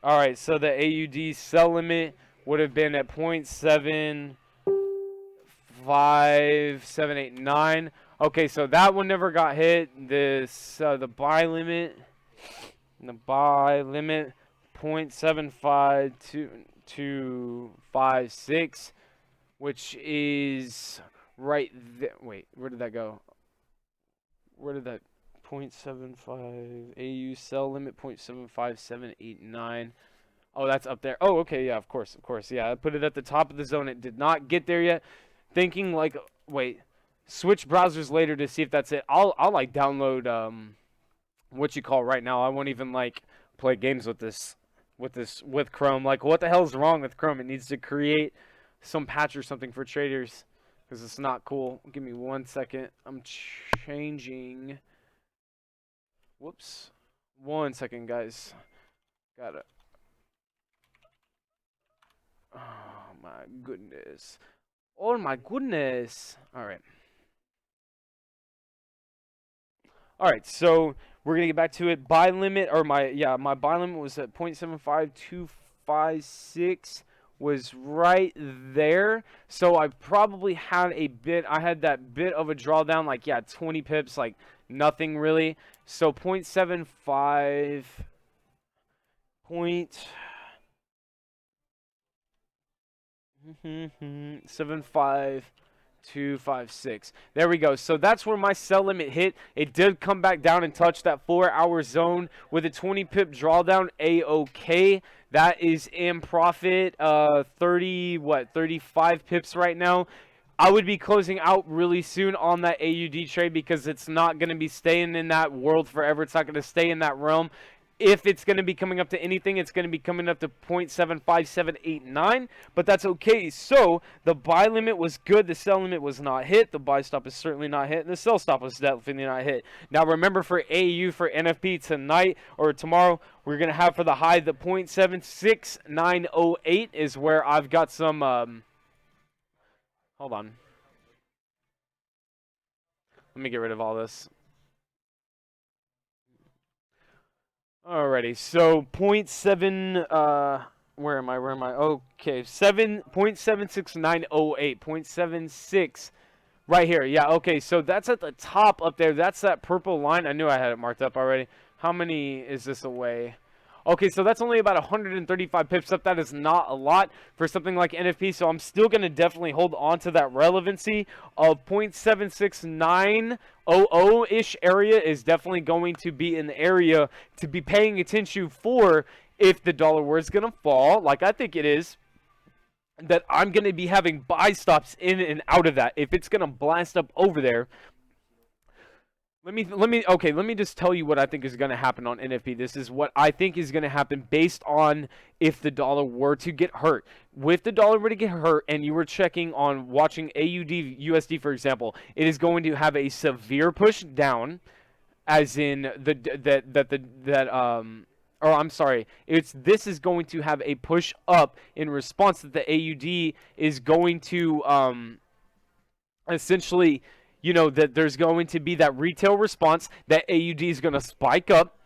All right, so the AUD sell limit would have been at 0.75789. Okay, so that one never got hit. This the buy limit 0.75256, which is right there. Wait, where did that go? Where did that 0.75 AU sell limit 0.75789? Oh, that's up there. Oh, okay, yeah, of course. Yeah, I put it at the top of the zone. It did not get there yet. Thinking like, wait, switch browsers later to see if that's it. I'll like download what you call right now. I won't even like play games with Chrome. Like, what the hell is wrong with Chrome? It needs to create some patch or something for traders because it's not cool. Give me 1 second. I'm changing. Whoops. 1 second, guys. Got it. Oh my goodness. Oh my goodness. All right. All right, so we're going to get back to it. Buy limit, or my buy limit was at 0.75256, was right there. So I probably had that bit of a drawdown, like, 20 pips, like nothing really. So 0.75 75256. There we go. So that's where my sell limit hit. It did come back down and touch that 4-hour zone with a 20 pip drawdown. A-OK. That is in profit. 35 pips right now. I would be closing out really soon on that AUD trade because it's not going to be staying in that world forever. It's not going to stay in that realm. If it's going to be coming up to anything, it's going to be coming up to 0.75789, but that's okay. So the buy limit was good. The sell limit was not hit. The buy stop is certainly not hit. And the sell stop was definitely not hit. Now remember, for AU, for NFP tonight or tomorrow, we're going to have for the high, the 0.76908 is where I've got some, hold on. Let me get rid of all this. Alrighty, so 0.7, where am I? Okay, 0.76908, 0.76, right here. Yeah, okay, so that's at the top up there. That's that purple line. I knew I had it marked up already. How many is this away? Okay, so that's only about 135 pips up. That is not a lot for something like NFP, so I'm still going to definitely hold on to that relevancy of 0.76900-ish area is definitely going to be an area to be paying attention for if the dollar were going to fall, like I think it is. That I'm going to be having buy stops in and out of that. If it's going to blast up over there, Let me just tell you what I think is going to happen on NFP. This is what I think is going to happen based on if the dollar were to get hurt. If the dollar were to get hurt and you were checking on watching AUD USD, for example, it is going to have a severe push down, as in or I'm sorry, this is going to have a push up in response that the AUD is going to essentially, that there's going to be that retail response that AUD is going to spike up,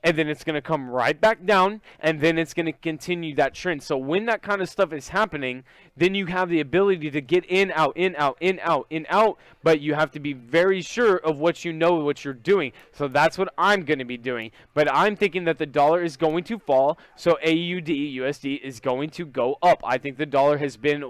and then it's going to come right back down, and then it's going to continue that trend. So when that kind of stuff is happening, then you have the ability to get in, out, in, out, in, out, in, out, but you have to be very sure of what what you're doing. So that's what I'm going to be doing. But I'm thinking that the dollar is going to fall, so AUD USD is going to go up. I think the dollar has been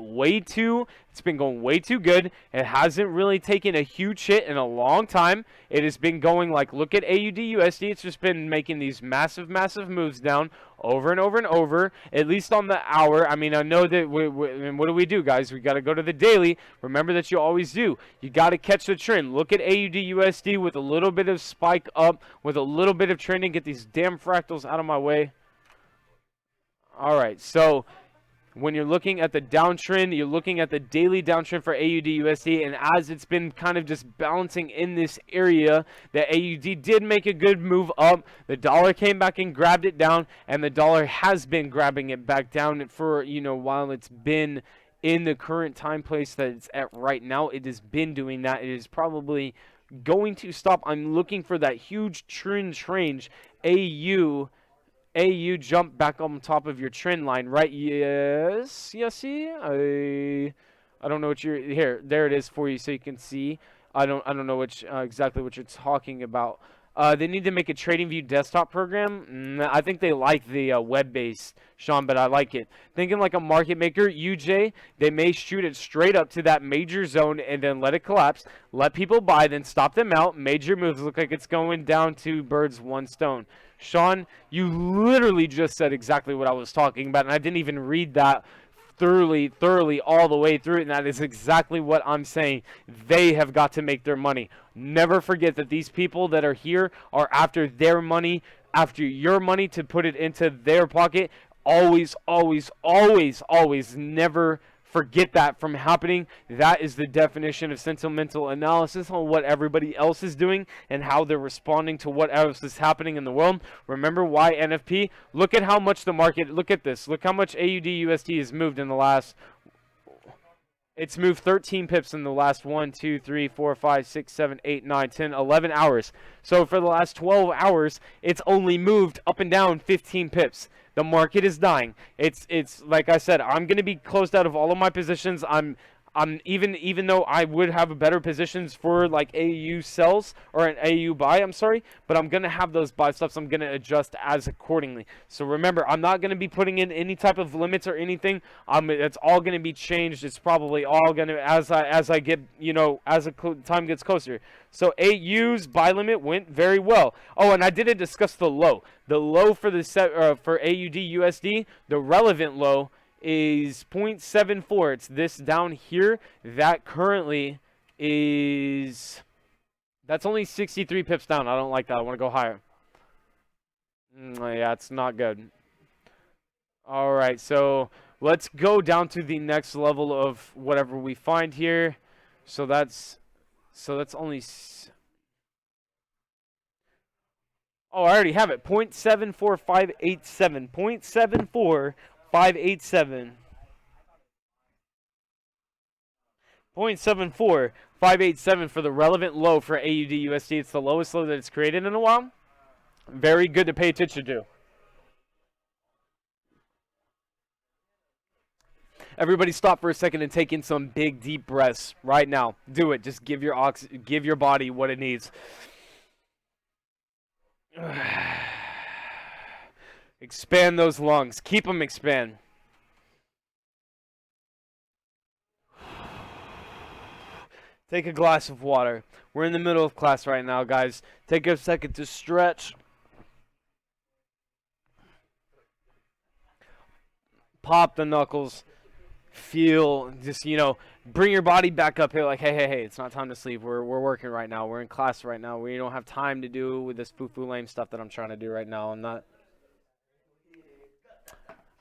it's been going way too good. It hasn't really taken a huge hit in a long time. It has been going like, look at AUD USD. It's just been making these massive, massive moves down over and over and over, at least on the hour. I mean, I know that and what do we do, guys? We got to go to the daily. Remember that you always do. You got to catch the trend. Look at AUD USD with a little bit of spike up, with a little bit of trending. Get these damn fractals out of my way. All right, so when you're looking at the downtrend, you're looking at the daily downtrend for AUD USD, and as it's been kind of just balancing in this area, the AUD did make a good move up. The dollar came back and grabbed it down, and the dollar has been grabbing it back down for, while it's been in the current time place that it's at right now. It has been doing that. It is probably going to stop. I'm looking for that huge trend range. AU jump back on top of your trend line, right? Yes, see? I don't know what you're here. There it is for you, so you can see. I don't know exactly what you're talking about. They need to make a TradingView desktop program. I think they like the web-based, Sean, but I like it. Thinking like a market maker, UJ, they may shoot it straight up to that major zone and then let it collapse. Let people buy, then stop them out. Major moves look like it's going down 2 birds, 1 stone. Sean, you literally just said exactly what I was talking about, and I didn't even read that thoroughly all the way through it, and that is exactly what I'm saying. They have got to make their money. Never forget that these people that are here are after their money, after your money to put it into their pocket. Always, always, always, always never forget that from happening. That is the definition of sentimental analysis on what everybody else is doing and how they're responding to what else is happening in the world. Remember why NFP? Look at how much the market, look at this. Look how much AUD USD has moved in the last, it's moved 13 pips in the last 1, 2, 3, 4, 5, 6, 7, 8, 9, 10, 11 hours. So for the last 12 hours, it's only moved up and down 15 pips. The market is dying. It's like I said, I'm going to be closed out of all of my positions. I'm even though I would have better positions for like AU sells or an AU buy, I'm sorry, but I'm going to have those buy stops. I'm going to adjust as accordingly. So remember, I'm not going to be putting in any type of limits or anything. It's all going to be changed. It's probably all going to, as I get, as the time gets closer. So AU's buy limit went very well. Oh, and I didn't discuss the low. The low for the for AUD USD, the relevant low is 0.74. It's this down here. That currently is, that's only 63 pips down. I don't like that. I want to go higher. Yeah, it's not good. All right, so let's go down to the next level of whatever we find here. So that's only. Oh, I already have it. 0.74587. 0.74587. 0.74587 for the relevant low for AUD USD. It's the lowest low that it's created in a while. Very good to pay attention to. Everybody stop for a second and take in some big deep breaths right now. Do it. Just give your body what it needs. Expand those lungs. Keep them expand. Take a glass of water. We're in the middle of class right now, guys. Take a second to stretch. Pop the knuckles. feel, just, bring your body back up here like, hey, it's not time to sleep. We're working right now. We're in class right now. We don't have time to do with this foo-foo lame stuff that I'm trying to do right now. I'm not.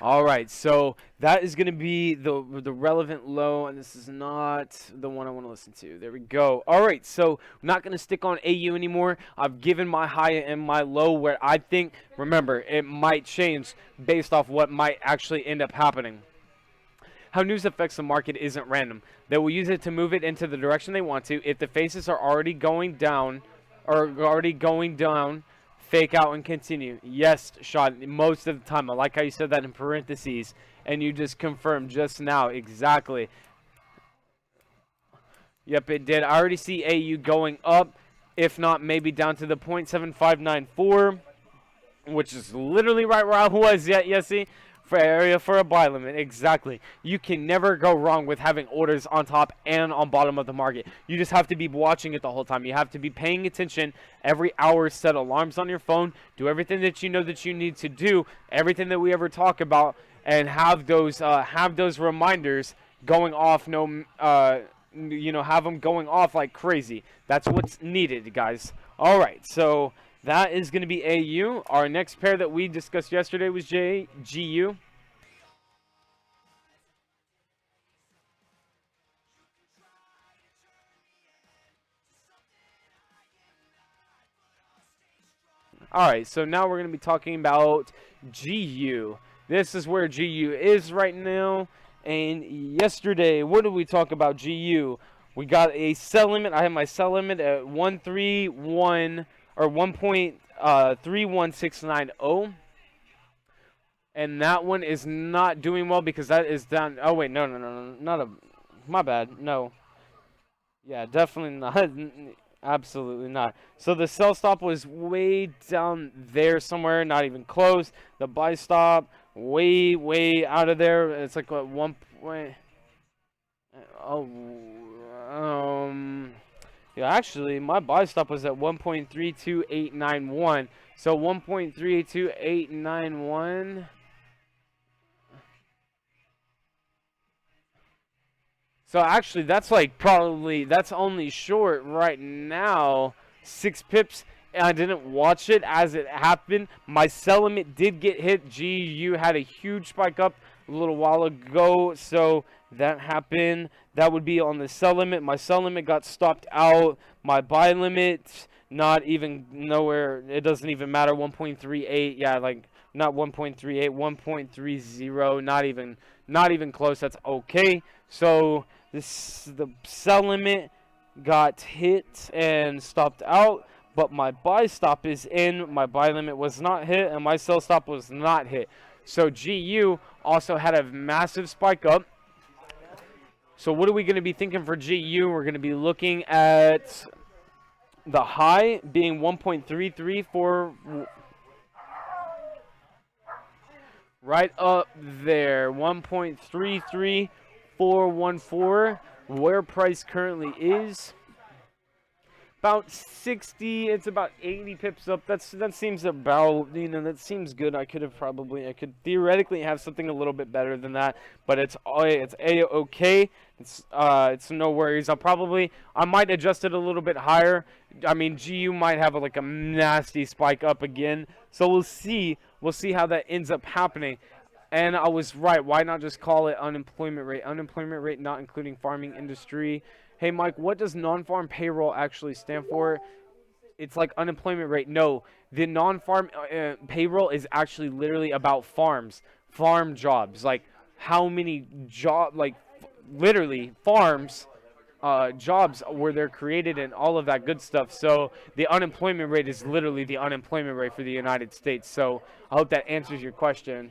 All right, so that is going to be the relevant low, and this is not the one I want to listen to. There we go. All right, so I'm not going to stick on AU anymore. I've given my high and my low where I think, remember, it might change based off what might actually end up happening. How news affects the market isn't random. They will use it to move it into the direction they want to. If the faces are already going down, fake out and continue. Yes, Sean, most of the time. I like how you said that in parentheses, and you just confirmed just now. Exactly. Yep, it did. I already see AU going up, if not maybe down to the 0.7594, which is literally right where I was. Yes, see? For area for a buy limit, exactly. You can never go wrong with having orders on top and on bottom of the market. You just have to be watching it the whole time. You have to be paying attention every hour. Set alarms on your phone. Do everything that you know that you need to do. Everything that we ever talk about, and have those reminders going off. Have them going off like crazy. That's what's needed, guys. All right, so. That is going to be AU. Our next pair that we discussed yesterday was GU. All right, so now we're going to be talking about GU. This is where GU is right now. And yesterday, what did we talk about GU? We got a sell limit. I have my sell limit at 131 or 1.31690. And that one is not doing well because that is down. Oh, wait, no, not a. My bad. No. Yeah, definitely not. Absolutely not. So the sell stop was way down there somewhere, not even close. The buy stop way out of there. It's like what, 1 point. Oh, yeah. Actually, my buy stop was at 1.32891. So 1.32891. So actually, that's that's only short right now, 6 pips. And I didn't watch it as it happened. My sell limit did get hit. GU had a huge spike up a little while ago, so that happened. That would be on the sell limit. My sell limit got stopped out. My buy limit, not even nowhere. It doesn't even matter. 1.38. Yeah, like not 1.38, 1.30. Not even close. That's okay. So the sell limit got hit and stopped out, but my buy stop is in. My buy limit was not hit, and my sell stop was not hit. So GU also had a massive spike up. So what are we going to be thinking for GU? We're going to be looking at the high being 1.334. Right up there, 1.33414, where price currently is. About 60, it's about 80 pips up. That seems about, that seems good. I could theoretically have something a little bit better than that, but it's okay. It's no worries. I might adjust it a little bit higher. I mean, GU might have a nasty spike up again. So we'll see how that ends up happening. And I was right. Why not just call it unemployment rate? Unemployment rate not including farming industry. Hey, Mike, what does non-farm payroll actually stand for? It's like unemployment rate. No, the non-farm payroll is actually literally about farms, farm jobs. Like how many literally farms jobs were there created and all of that good stuff. So the unemployment rate is literally the unemployment rate for the United States. So I hope that answers your question.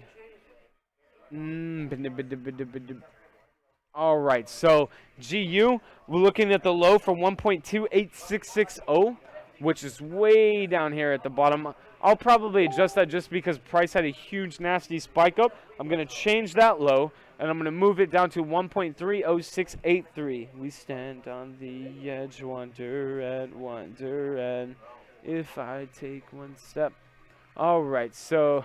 All right, so GU, we're looking at the low for 1.28660, which is way down here at the bottom. I'll probably adjust that just because price had a huge nasty spike up. I'm going to change that low, and I'm going to move it down to 1.30683. We stand on the edge, wonder and if I take one step. All right, so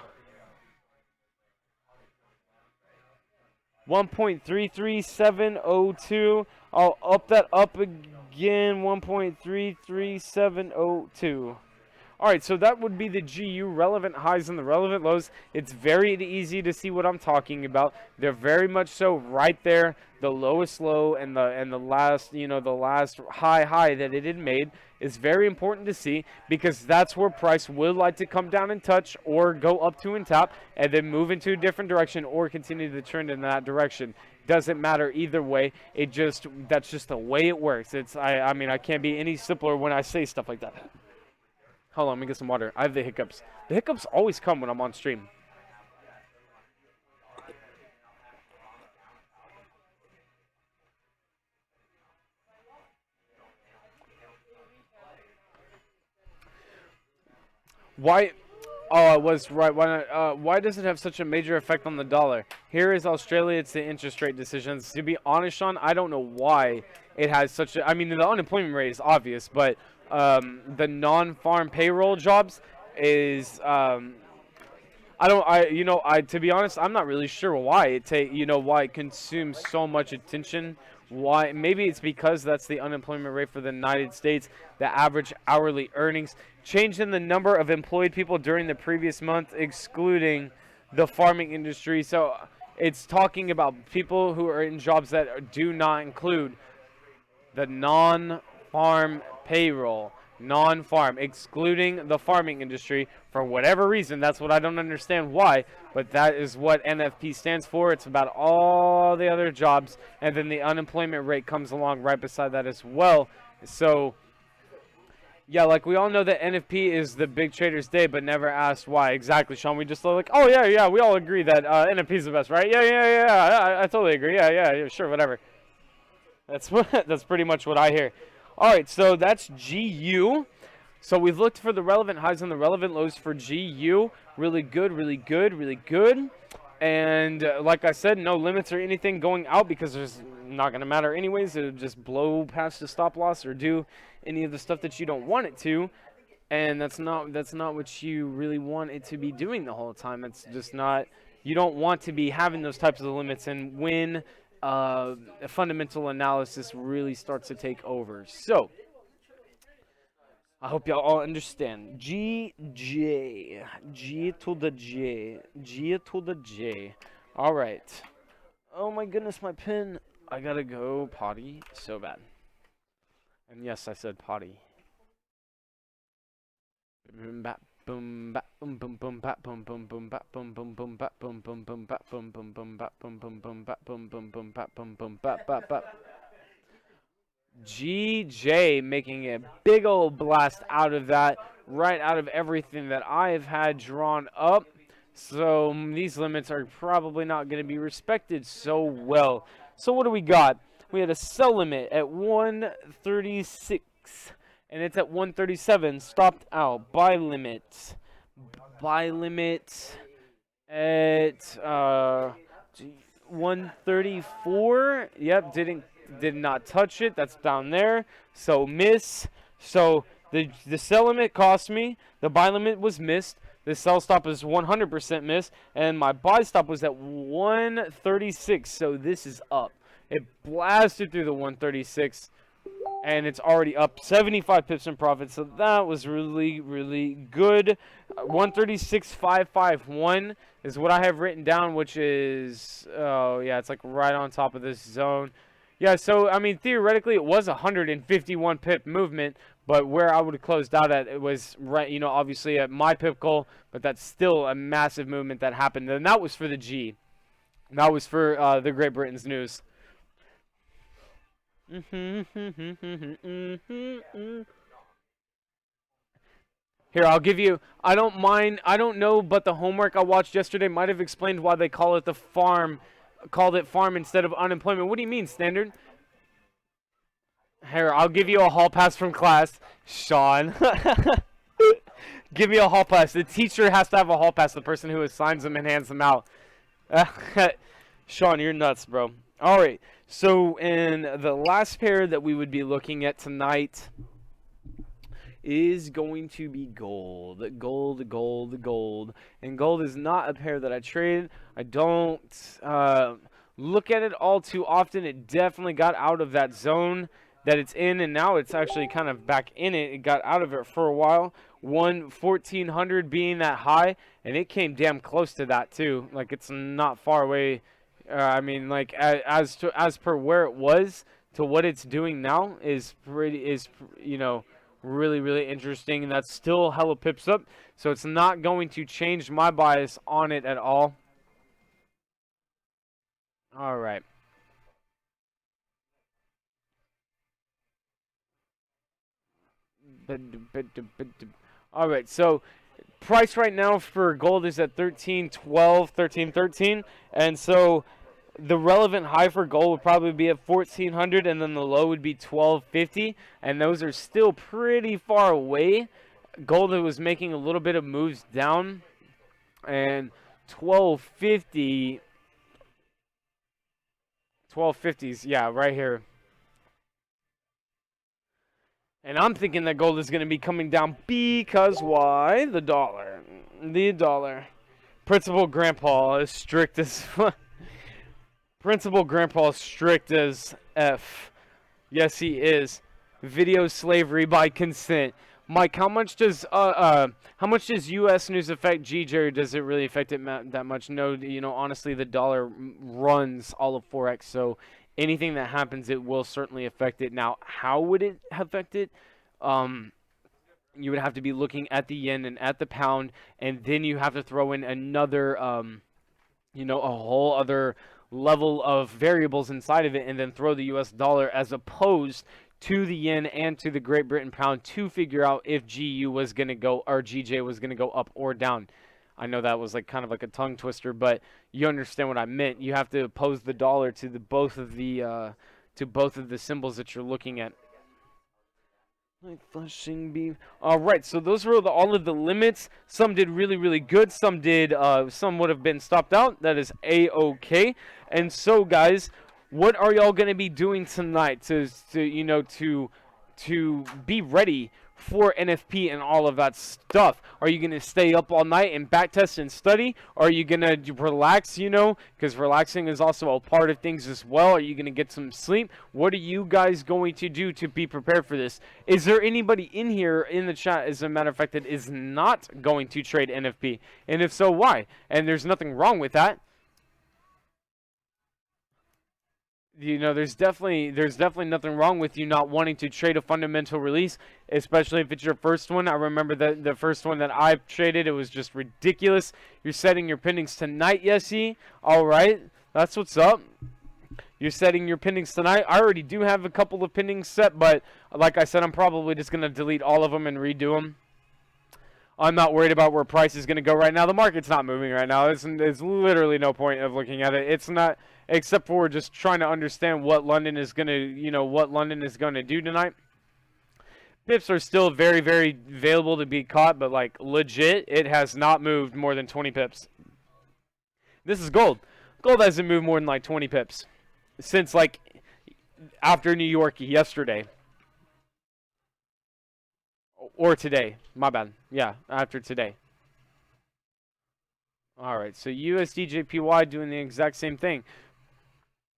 1.33702. I'll up that up again. 1.33702. All right, so that would be the GU relevant highs and the relevant lows. It's very easy to see what I'm talking about. They're very much so right there, the lowest low and the last, the last high that it had made is very important to see, because that's where price would like to come down and touch or go up to and tap and then move into a different direction or continue the trend in that direction. Doesn't matter either way. That's just the way it works. I mean, I can't be any simpler when I say stuff like that. Hold on, let me get some water. I have the hiccups. The hiccups always come when I'm on stream. Why? Oh, I was right. Why does it have such a major effect on the dollar? Here is Australia. It's the interest rate decisions. To be honest, Sean, I don't know why it has such a... I mean, the unemployment rate is obvious, but the non-farm payroll jobs is... to be honest, I'm not really sure why why it consumes so much attention. Why? Maybe it's because that's the unemployment rate for the United States, the average hourly earnings. Change in the number of employed people during the previous month, excluding the farming industry. So it's talking about people who are in jobs that do not include the non-farm payroll. Non-farm, excluding the farming industry for whatever reason. That's what I don't understand why, but that is what NFP stands for. It's about all the other jobs, and then the unemployment rate comes along right beside that as well. So yeah, like we all know that NFP is the big trader's day, but never asked why. Exactly, Sean. We just like, oh yeah, we all agree that NFP is the best, right? Yeah. I totally agree. Yeah, sure, whatever. That's that's pretty much what I hear. All right, so that's GU. So we've looked for the relevant highs and the relevant lows for GU. Really good. And like I said, no limits or anything going out because there's not going to matter anyways. It'll just blow past the stop loss or do any of the stuff that you don't want it to. And that's not what you really want it to be doing the whole time. It's just not, you don't want to be having those types of limits. And when a fundamental analysis really starts to take over. So I hope y'all all understand. G to the J. All right. Oh my goodness, my pen. I gotta go potty so bad. And yes, I said potty. Boom bap boom bap boom boom boom bap boom boom boom bap boom boom boom bap boom boom boom bap boom boom boom bap boom boom boom bap boom boom boom bap boom boom bap bap bap. GJ making a big old blast out of that, right out of everything that I've had drawn up. So these limits are probably not going to be respected so well. So what do we got? We had a sell limit at 136. And it's at 137, stopped out. Buy limit at 134. Yep, did not touch it. That's down there. So miss. So the sell limit cost me. The buy limit was missed. The sell stop is 100% missed, and my buy stop was at 136. So this is up. It blasted through the 136. And it's already up 75 pips in profit, so that was really good. 136.551 is what I have written down, which is, oh yeah, it's like right on top of this zone. Yeah, so I mean theoretically it was a 151 pip movement, but where I would have closed out at, it was right, obviously at my pip goal, but that's still a massive movement that happened, and that was for the G. That was for the Great Britain's news. Here, I'll give you, I don't mind, I don't know, but the homework I watched yesterday might have explained why they called it farm instead of unemployment. What do you mean, Standard? Here, I'll give you a hall pass from class, Sean. Give me a hall pass. The teacher has to have a hall pass, the person who assigns them and hands them out. Sean, you're nuts, bro. All right. So, in the last pair that we would be looking at tonight is going to be gold. Gold. And gold is not a pair that I trade. I don't look at it all too often. It definitely got out of that zone that it's in, and now it's actually kind of back in it. It got out of it for a while. 1400 being that high, and it came damn close to that too. Like, it's not far away. I mean, like, as per where it was to what it's doing now is really, really interesting, and that's still hella pips up, so it's not going to change my bias on it at all. All right. All right, so price right now for gold is at 1312, 1313, and so the relevant high for gold would probably be at 1400, and then the low would be 1250, and those are still pretty far away. Gold was making a little bit of moves down, and 1250, 1250s, yeah, right here. And I'm thinking that gold is going to be coming down because why? The dollar. The dollar. Principal Grandpa is strict as Principal Grandpa is strict as F. Yes, he is. Video slavery by consent. Mike, how much does U.S. news affect GJ, or does it really affect it that much? No, honestly, the dollar runs all of Forex, so anything that happens, it will certainly affect it. Now, how would it affect it? You would have to be looking at the yen and at the pound, and then you have to throw in another, a whole other level of variables inside of it, and then throw the U.S. dollar as opposed to the yen and to the Great Britain pound to figure out if GU was going to go, or GJ was going to go up or down. I know that was like kind of like a tongue twister, but you understand what I meant. You have to oppose the dollar to both of the symbols that you're looking at. Like flashing beam. All right, so those were all of the limits. Some did really, really good. Some did. Some would have been stopped out. That is a-okay. And so, guys, what are y'all gonna be doing tonight to be ready for NFP and all of that stuff? Are you going to stay up all night and backtest and study? Or are you going to relax, because relaxing is also a part of things as well? Are you going to get some sleep? What are you guys going to do to be prepared for this? Is there anybody in here in the chat, as a matter of fact, that is not going to trade NFP? And if so, why? And there's nothing wrong with that. There's definitely nothing wrong with you not wanting to trade a fundamental release, especially if it's your first one. I remember that the first one that I've traded, it was just ridiculous. You're setting your pendings tonight, Yesy. All right, that's what's up. You're setting your pendings tonight. I already do have a couple of pendings set, but like I said, I'm probably just going to delete all of them and redo them. I'm not worried about where price is going to go right now. The market's not moving right now. There's literally no point of looking at it. It's not, except for just trying to understand what London is going to, do tonight. Pips are still very, very available to be caught, but like legit, it has not moved more than 20 pips. This is gold. Gold hasn't moved more than like 20 pips since like after New York yesterday. Or today. My bad. Yeah, after today. Alright, so USDJPY doing the exact same thing.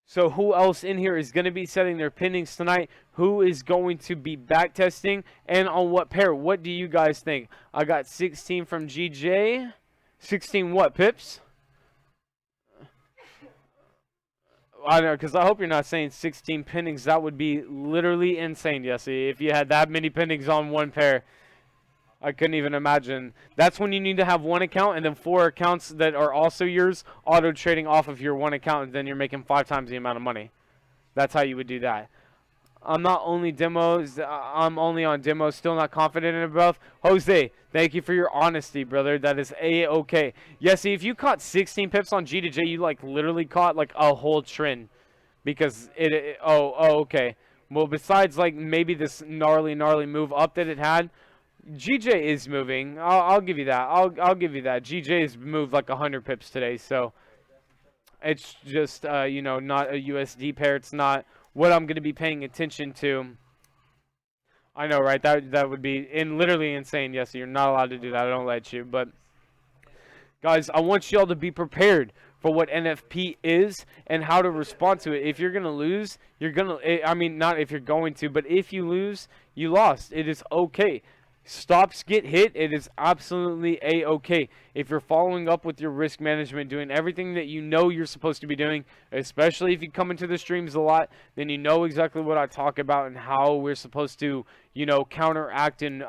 So who else in here is going to be setting their pendings tonight? Who is going to be backtesting? And on what pair? What do you guys think? I got 16 from GJ. 16 what, pips? I don't know, because I hope you're not saying 16 pendings. That would be literally insane, Jesse. If you had that many pendings on one pair, I couldn't even imagine. That's when you need to have one account and then 4 accounts that are also yours, auto trading off of your one account, and then you're making 5 times the amount of money. That's how you would do that. I'm not only demos. I'm only on demos. Still not confident in it, bro. Jose, thank you for your honesty, brother. That is a-okay. Yeah, see, if you caught 16 pips on G to J, you like literally caught like a whole trend, because okay. Well, besides like maybe this gnarly move up that it had, GJ is moving. I'll give you that. I'll give you that. GJ has moved like 100 pips today, so it's just not a USD pair. It's not what I'm going to be paying attention to. I know, right? That would be literally insane. Yes, you're not allowed to do that. I don't let you. But guys, I want y'all to be prepared for what NFP is and how to respond to it. If you're going to lose, you're going to, I mean, not if you're going to, but if you lose, you lost. It is okay. Stops get hit, it is absolutely a-okay. If you're following up with your risk management, doing everything that you know you're supposed to be doing, especially if you come into the streams a lot, then you know exactly what I talk about and how we're supposed to, you know, counteract and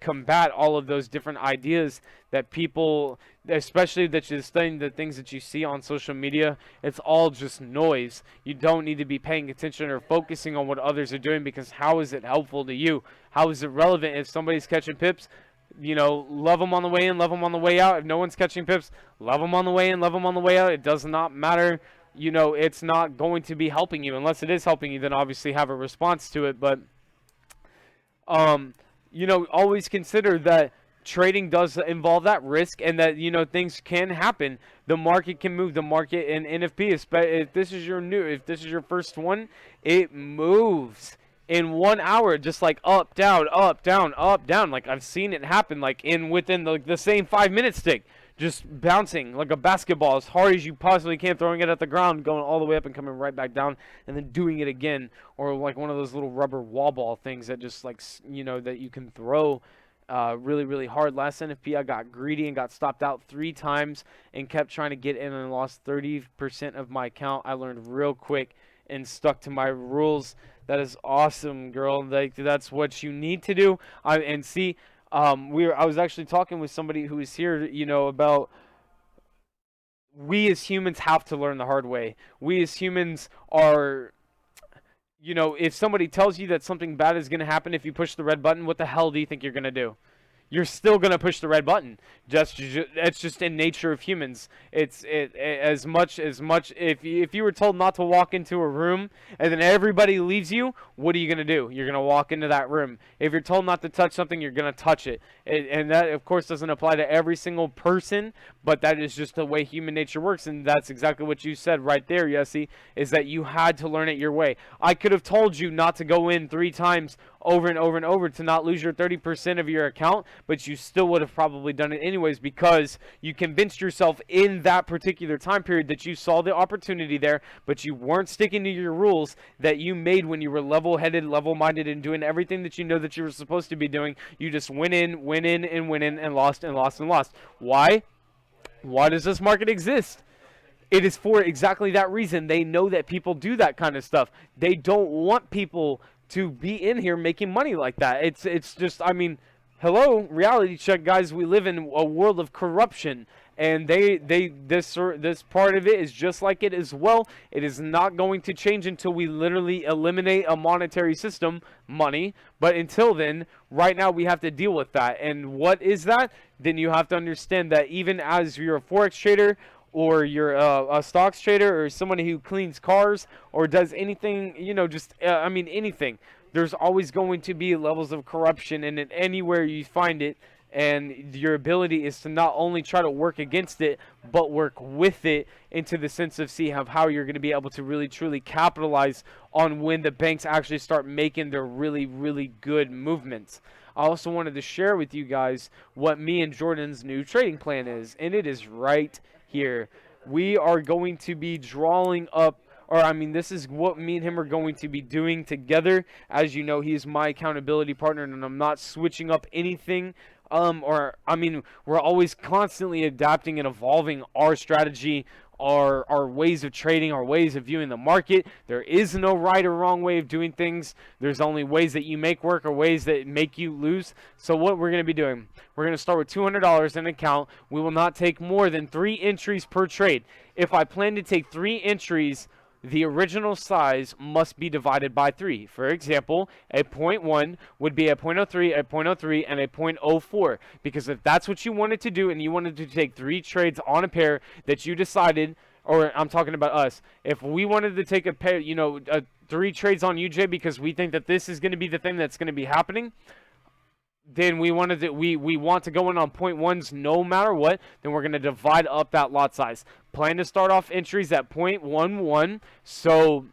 combat all of those different ideas that people, especially that you're studying the things that you see on social media, it's all just noise. You don't need to be paying attention or focusing on what others are doing, because how is it helpful to you? How is it relevant? If somebody's catching pips, you know, love them on the way in, love them on the way out. If no one's catching pips, love them on the way in, love them on the way out. It does not matter. You know, it's not going to be helping you. Unless it is helping you, then obviously have a response to it. But, you know, always consider that trading does involve that risk, and that, you know, things can happen. The market can move. The market in NFP, if this is your first one, it moves in 1 hour, just like up, down, up, down, up, down. Like I've seen it happen, like within the same 5-minute stick, just bouncing like a basketball as hard as you possibly can, throwing it at the ground, going all the way up and coming right back down, and then doing it again. Or like one of those little rubber wall ball things that just, like, you know, that you can throw really, really hard. Last NFP, I got greedy and got stopped out 3 times and kept trying to get in and lost 30% of my account. I learned real quick and stuck to my rules. That is awesome, girl. Like, that's what you need to do. I was actually talking with somebody who is here, you know, about we as humans have to learn the hard way. We as humans are, you know, if somebody tells you that something bad is going to happen if you push the red button, what the hell do you think you're going to do? You're still going to push the red button. It's just in nature of humans. As much if you were told not to walk into a room and then everybody leaves you, what are you going to do? You're going to walk into that room. If you're told not to touch something, you're going to touch it. And that, of course, doesn't apply to every single person, but that is just the way human nature works. And that's exactly what you said right there, Yessie, is that you had to learn it your way. I could have told you not to go in 3 times over and over and over to not lose your 30% of your account, but you still would have probably done it anyways, because you convinced yourself in that particular time period that you saw the opportunity there, but you weren't sticking to your rules that you made when you were level-headed, level-minded, and doing everything that you know that you were supposed to be doing. You just went in, and lost and lost and lost. Why? Why does this market exist? It is for exactly that reason. They know that people do that kind of stuff. They don't want people to be in here making money like that. It's just, I mean, hello, reality check, guys. We live in a world of corruption, and this part of it is just like it as well. It is not going to change until we literally eliminate a monetary system, money. But until then, right now we have to deal with that. And what is that? Then you have to understand that even as you're a forex trader, or you're a stocks trader, or somebody who cleans cars, or does anything, you know, just, I mean, anything. There's always going to be levels of corruption in it anywhere you find it, and your ability is to not only try to work against it, but work with it into the sense of how you're going to be able to really, truly capitalize on when the banks actually start making their really, really good movements. I also wanted to share with you guys what me and Jordan's new trading plan is, and it is right here. We are going to be drawing up, or I mean, this is what me and him are going to be doing together. As you know, he is my accountability partner, and I'm not switching up anything. Or I mean, we're always constantly adapting and evolving our strategy, our ways of trading, our ways of viewing the market. There is no right or wrong way of doing things. There's only ways that you make work or ways that make you lose. So what we're going to be doing, we're going to start with $200 in an account. We will not take more than 3 entries per trade. If I plan to take 3 entries, the original size must be divided by 3. For example, a 0.1 would be a 0.03, a 0.03, and a 0.04. Because if that's what you wanted to do and you wanted to take 3 trades on a pair that you decided, or I'm talking about us, if we wanted to take a pair, 3 trades on UJ because we think that this is going to be the thing that's going to be happening, then we want to go in on 0.1s no matter what, then we're going to divide up that lot size. Plan to start off entries at 0.11, so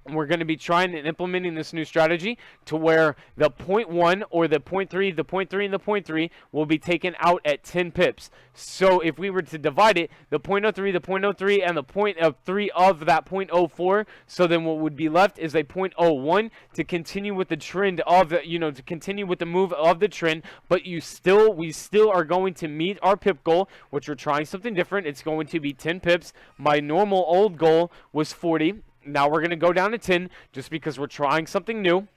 we're going to be trying and implementing this new strategy to where the point 0.1 or the point 0.3, the point 0.3 and the point 0.3 will be taken out at 10 pips. So if we were to divide it, the point 0.03, the point 0.03, and the point 0.3 of that point 0.04, so then what would be left is a point 0.01 to continue with the trend of the, to continue with the move of the trend, but we still are going to meet our pip goal, which we're trying something different. It's going to be 10 pips. My normal old goal was 40. Now we're going to go down to 10 just because we're trying something new.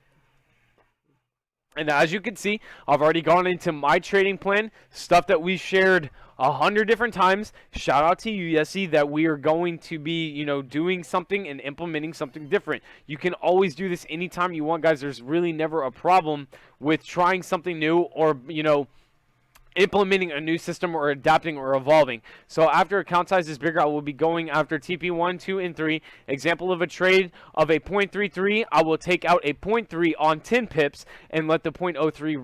And as you can see, I've already gone into my trading plan, stuff that we shared 100 different times. Shout out to you, Yessie, that we are going to be, doing something and implementing something different. You can always do this anytime you want, guys. There's really never a problem with trying something new or, implementing a new system or adapting or evolving. So after account size is bigger, I will be going after TP1, 2, and 3. Example of a trade of a 0.33, I will take out a 0.3 on 10 pips and let the 0.03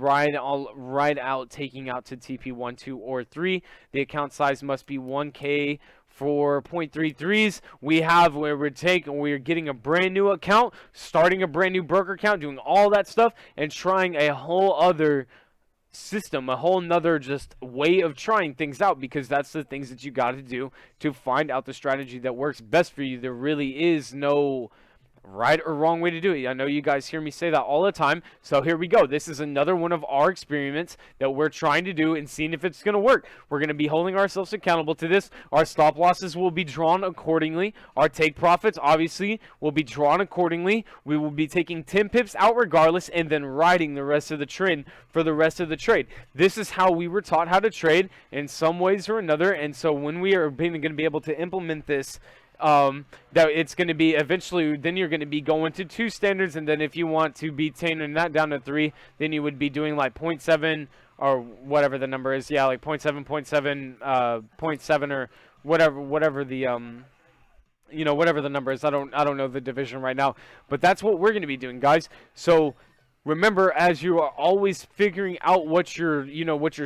ride out, taking out to TP1, 2, or 3. The account size must be 1K. For 0.33s, we're getting a brand new account, starting a brand new broker account, doing all that stuff, and trying a whole other system, a whole nother just way of trying things out, because that's the things that you got to do to find out the strategy that works best for you. There really is no right or wrong way to do it. I know you guys hear me say that all the time, so here we go. This is another one of our experiments that we're trying to do and seeing if it's going to work. We're going to be holding ourselves accountable to this. Our stop losses will be drawn accordingly. Our take profits obviously will be drawn accordingly. We will be taking 10 pips out regardless and then riding the rest of the trend for the rest of the trade. This is how we were taught how to trade in some ways or another, and so when we are going to be able to implement this, that it's going to be eventually, then you're going to be going to 2 standards, and then if you want to be taming that down to 3, then you would be doing like 0.7 or whatever the number is, like 0.7, 0.7 or whatever the whatever the number is. I don't know the division right now, but that's what we're going to be doing, guys. So remember, as you are always figuring out what your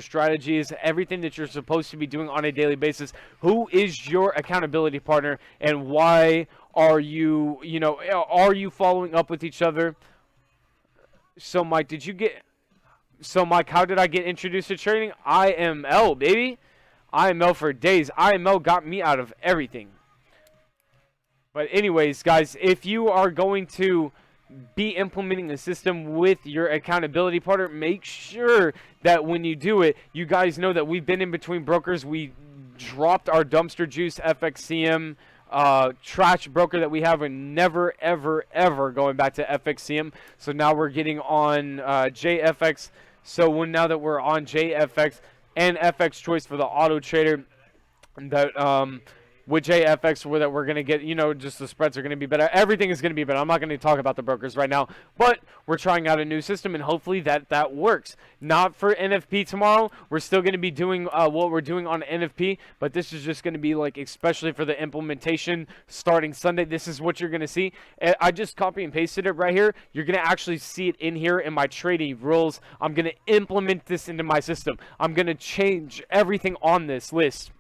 strategy is, everything that you're supposed to be doing on a daily basis, who is your accountability partner, and why are you following up with each other? So Mike, how did I get introduced to trading? IML, baby. IML for days. IML got me out of everything. But anyways, guys, if you are going to be implementing the system with your accountability partner, make sure that when you do it, you guys know that we've been in between brokers. We dropped our dumpster juice FXCM trash broker that we have, and never ever going back to FXCM. So now we're getting on JFX. So now that we're on JFX and FX choice for the auto trader, that with JFX, where that we're going to get, just the spreads are going to be better. Everything is going to be better. I'm not going to talk about the brokers right now, but we're trying out a new system, and hopefully that works. Not for NFP tomorrow. We're still going to be doing what we're doing on NFP, but this is just going to be like, especially for the implementation starting Sunday, this is what you're going to see. I just copy and pasted it right here. You're going to actually see it in here in my trading rules. I'm going to implement this into my system. I'm going to change everything on this list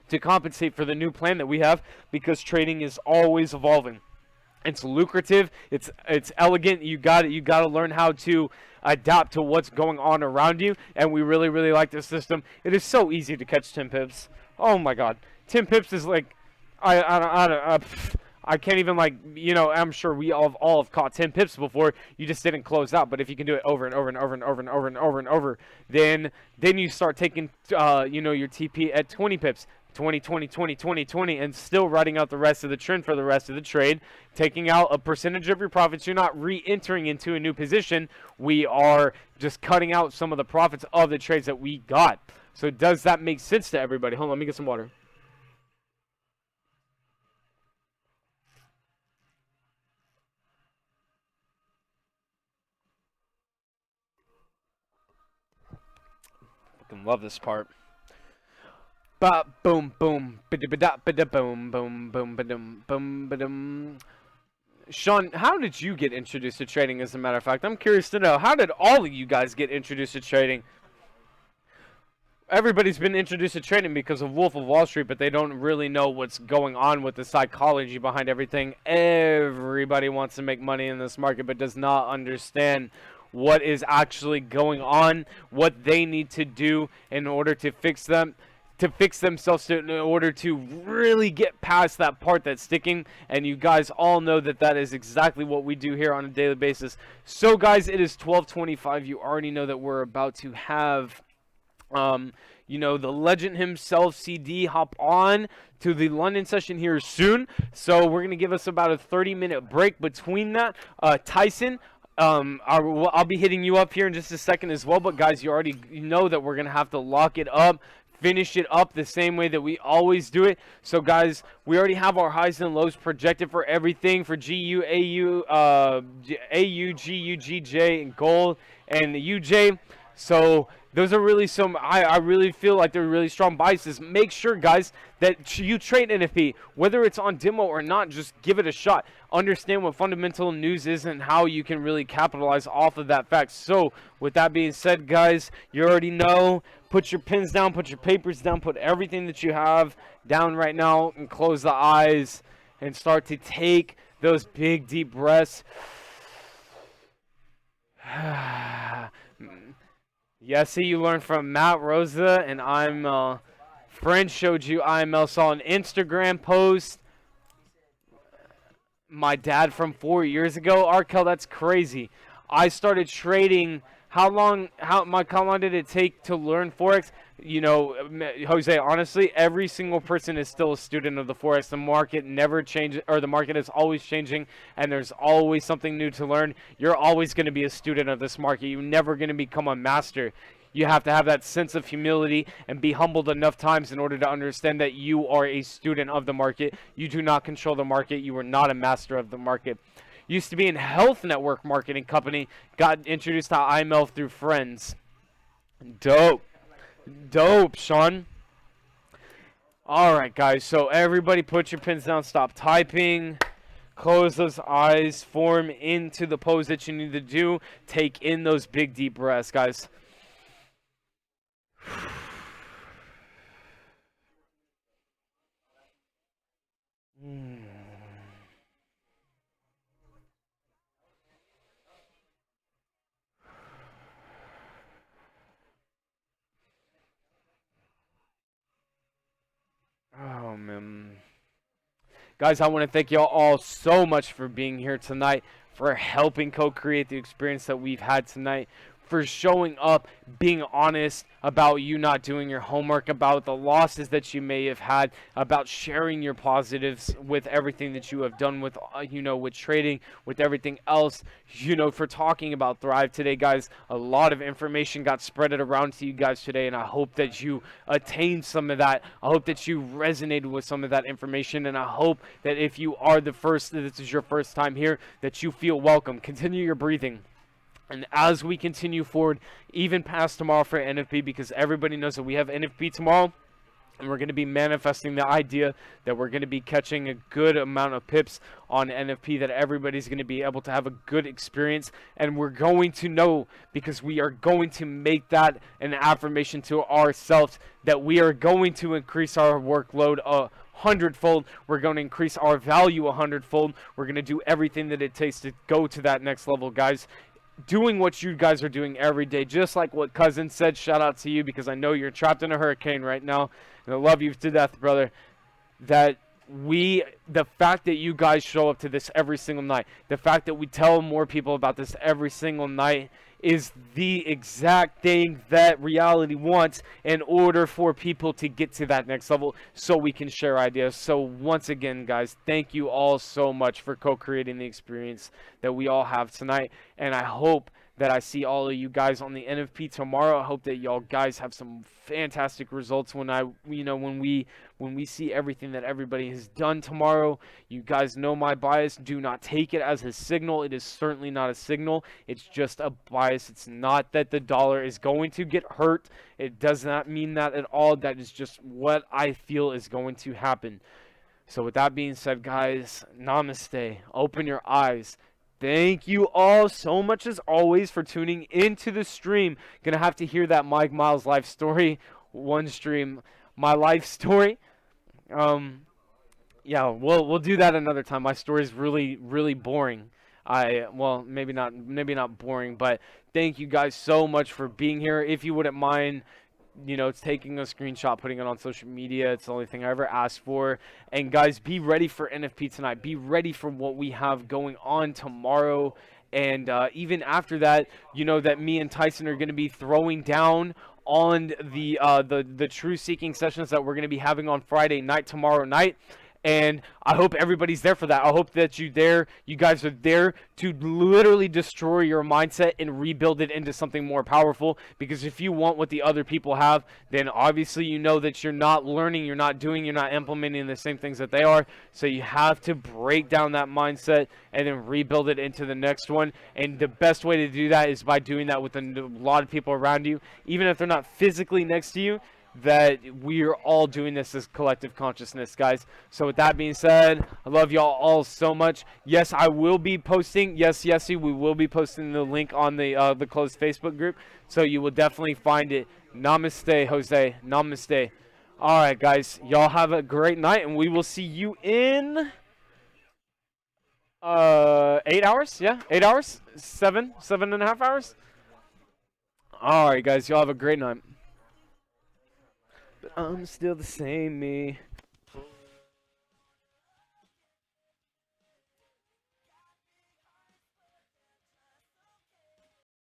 to compensate for the new plan that we have, because trading is always evolving. It's lucrative, it's elegant. You got to learn how to adapt to what's going on around you, and we really like this system. It is so easy to catch 10 pips. Oh my god. 10 pips is like I can't even, I'm sure we all have caught 10 pips before. You just didn't close out. But if you can do it over and over and over and over and over and over and over, then you start taking your TP at 20 pips. 20, 20, 20, 20, 20, and still writing out the rest of the trend for the rest of the trade, taking out a percentage of your profits. You're not re-entering into a new position. We are just cutting out some of the profits of the trades that we got. So does that make sense to everybody? Hold on, let me get some water. Fucking love this part. Ba boom boom ba da ba boom boom boom ba dum boom ba dum. Sean, how did you get introduced to trading? As a matter of fact, I'm curious to know, how did all of you guys get introduced to trading? everybody's been introduced to trading because of Wolf of Wall Street, but they don't really know what's going on with the psychology behind everything. Everybody wants to make money in this market, but does not understand what is actually going on, what they need to do in order to fix themselves in order to really get past that part that's sticking. And you guys all know that that is exactly what we do here on a daily basis. So guys, it is 12:25. You already know that we're about to have the legend himself, CD, hop on to the London session here soon. So we're going to give us about a 30-minute break between that. Tyson, I'll be hitting you up here in just a second as well. But guys, you already know that we're going to have to lock it up, finish it up the same way that we always do it. So guys, we already have our highs and lows projected for everything for GU, AU, GU, GJ, and gold, and the UJ. So those are really I really feel like they're really strong biases. Make sure, guys, that you trade NFP. Whether it's on demo or not, just give it a shot. Understand what fundamental news is and how you can really capitalize off of that fact. So with that being said, guys, you already know. Put your pens down, put your papers down, put everything that you have down right now, and close the eyes and start to take those big, deep breaths. Yeah, see, you learned from Matt Rosa, and friend showed you IML, saw an Instagram post. My dad from 4 years ago. Arkel, that's crazy. I started trading. How long did it take to learn Forex? Jose, honestly, every single person is still a student of the Forex. The market never changes, or the market is always changing, and there's always something new to learn. You're always going to be a student of this market. You're never going to become a master. You have to have that sense of humility and be humbled enough times in order to understand that you are a student of the market. You do not control the market. You are not a master of the market. Used to be in health network marketing company. Got introduced to IML through friends. Dope, Sean. All right, guys. So everybody, put your pens down. Stop typing. Close those eyes. Form into the pose that you need to do. Take in those big, deep breaths, guys. Oh, man. Guys, I want to thank y'all all so much for being here tonight, for helping co-create the experience that we've had tonight, for showing up, being honest about you not doing your homework, about the losses that you may have had, about sharing your positives with everything that you have done with, with trading, with everything else, for talking about Thrive today, guys. A lot of information got spread around to you guys today, and I hope that you attained some of that. I hope that you resonated with some of that information, and I hope that if you are this is your first time here, that you feel welcome. Continue your breathing. And as we continue forward, even past tomorrow for NFP, because everybody knows that we have NFP tomorrow, and we're going to be manifesting the idea that we're going to be catching a good amount of pips on NFP, that everybody's going to be able to have a good experience. And we're going to know, because we are going to make that an affirmation to ourselves, that we are going to increase our workload 100-fold. We're going to increase our value 100-fold. We're going to do everything that it takes to go to that next level, guys. Doing what you guys are doing every day, just like what Cousin said. Shout out to you, because I know you're trapped in a hurricane right now, and I love you to death, brother. The fact that you guys show up to this every single night, the fact that we tell more people about this every single night, is the exact thing that reality wants in order for people to get to that next level, so we can share ideas. So once again, guys, thank you all so much for co-creating the experience that we all have tonight, and I hope that I see all of you guys on the NFP tomorrow. I hope that y'all guys have some fantastic results when we see everything that everybody has done tomorrow. You guys know my bias. Do not take it as a signal. It is certainly not a signal. It's just a bias. It's not that the dollar is going to get hurt. It does not mean that at all. That is just what I feel is going to happen. So with that being said, guys, namaste. Open your eyes. Thank you all so much, as always, for tuning into the stream. Gonna have to hear that Mike Miles life story one stream my life story. Yeah, we'll do that another time. My story is really boring. Well, maybe not boring, but thank you guys so much for being here. If you wouldn't mind, it's taking a screenshot, putting it on social media. It's the only thing I ever asked for. And guys, be ready for NFP tonight. Be ready for what we have going on tomorrow. And even after that, that me and Tyson are going to be throwing down on the true seeking sessions that we're going to be having on Friday night, tomorrow night. And I hope everybody's there for that. I hope that you guys are there to literally destroy your mindset and rebuild it into something more powerful. Because if you want what the other people have, then obviously you know that you're not learning, you're not doing, you're not implementing the same things that they are. So you have to break down that mindset and then rebuild it into the next one. And the best way to do that is by doing that with a lot of people around you, even if they're not physically next to you. That we are all doing this as collective consciousness, guys. So with that being said, I love y'all all so much. Yes, I will be posting. Yes, we will be posting the link on the closed Facebook group. So you will definitely find it. Namaste, Jose. Namaste. All right, guys. Y'all have a great night, and we will see you in 8 hours. Yeah, 8 hours. 7.5 hours. All right, guys. Y'all have a great night. But I'm still the same me.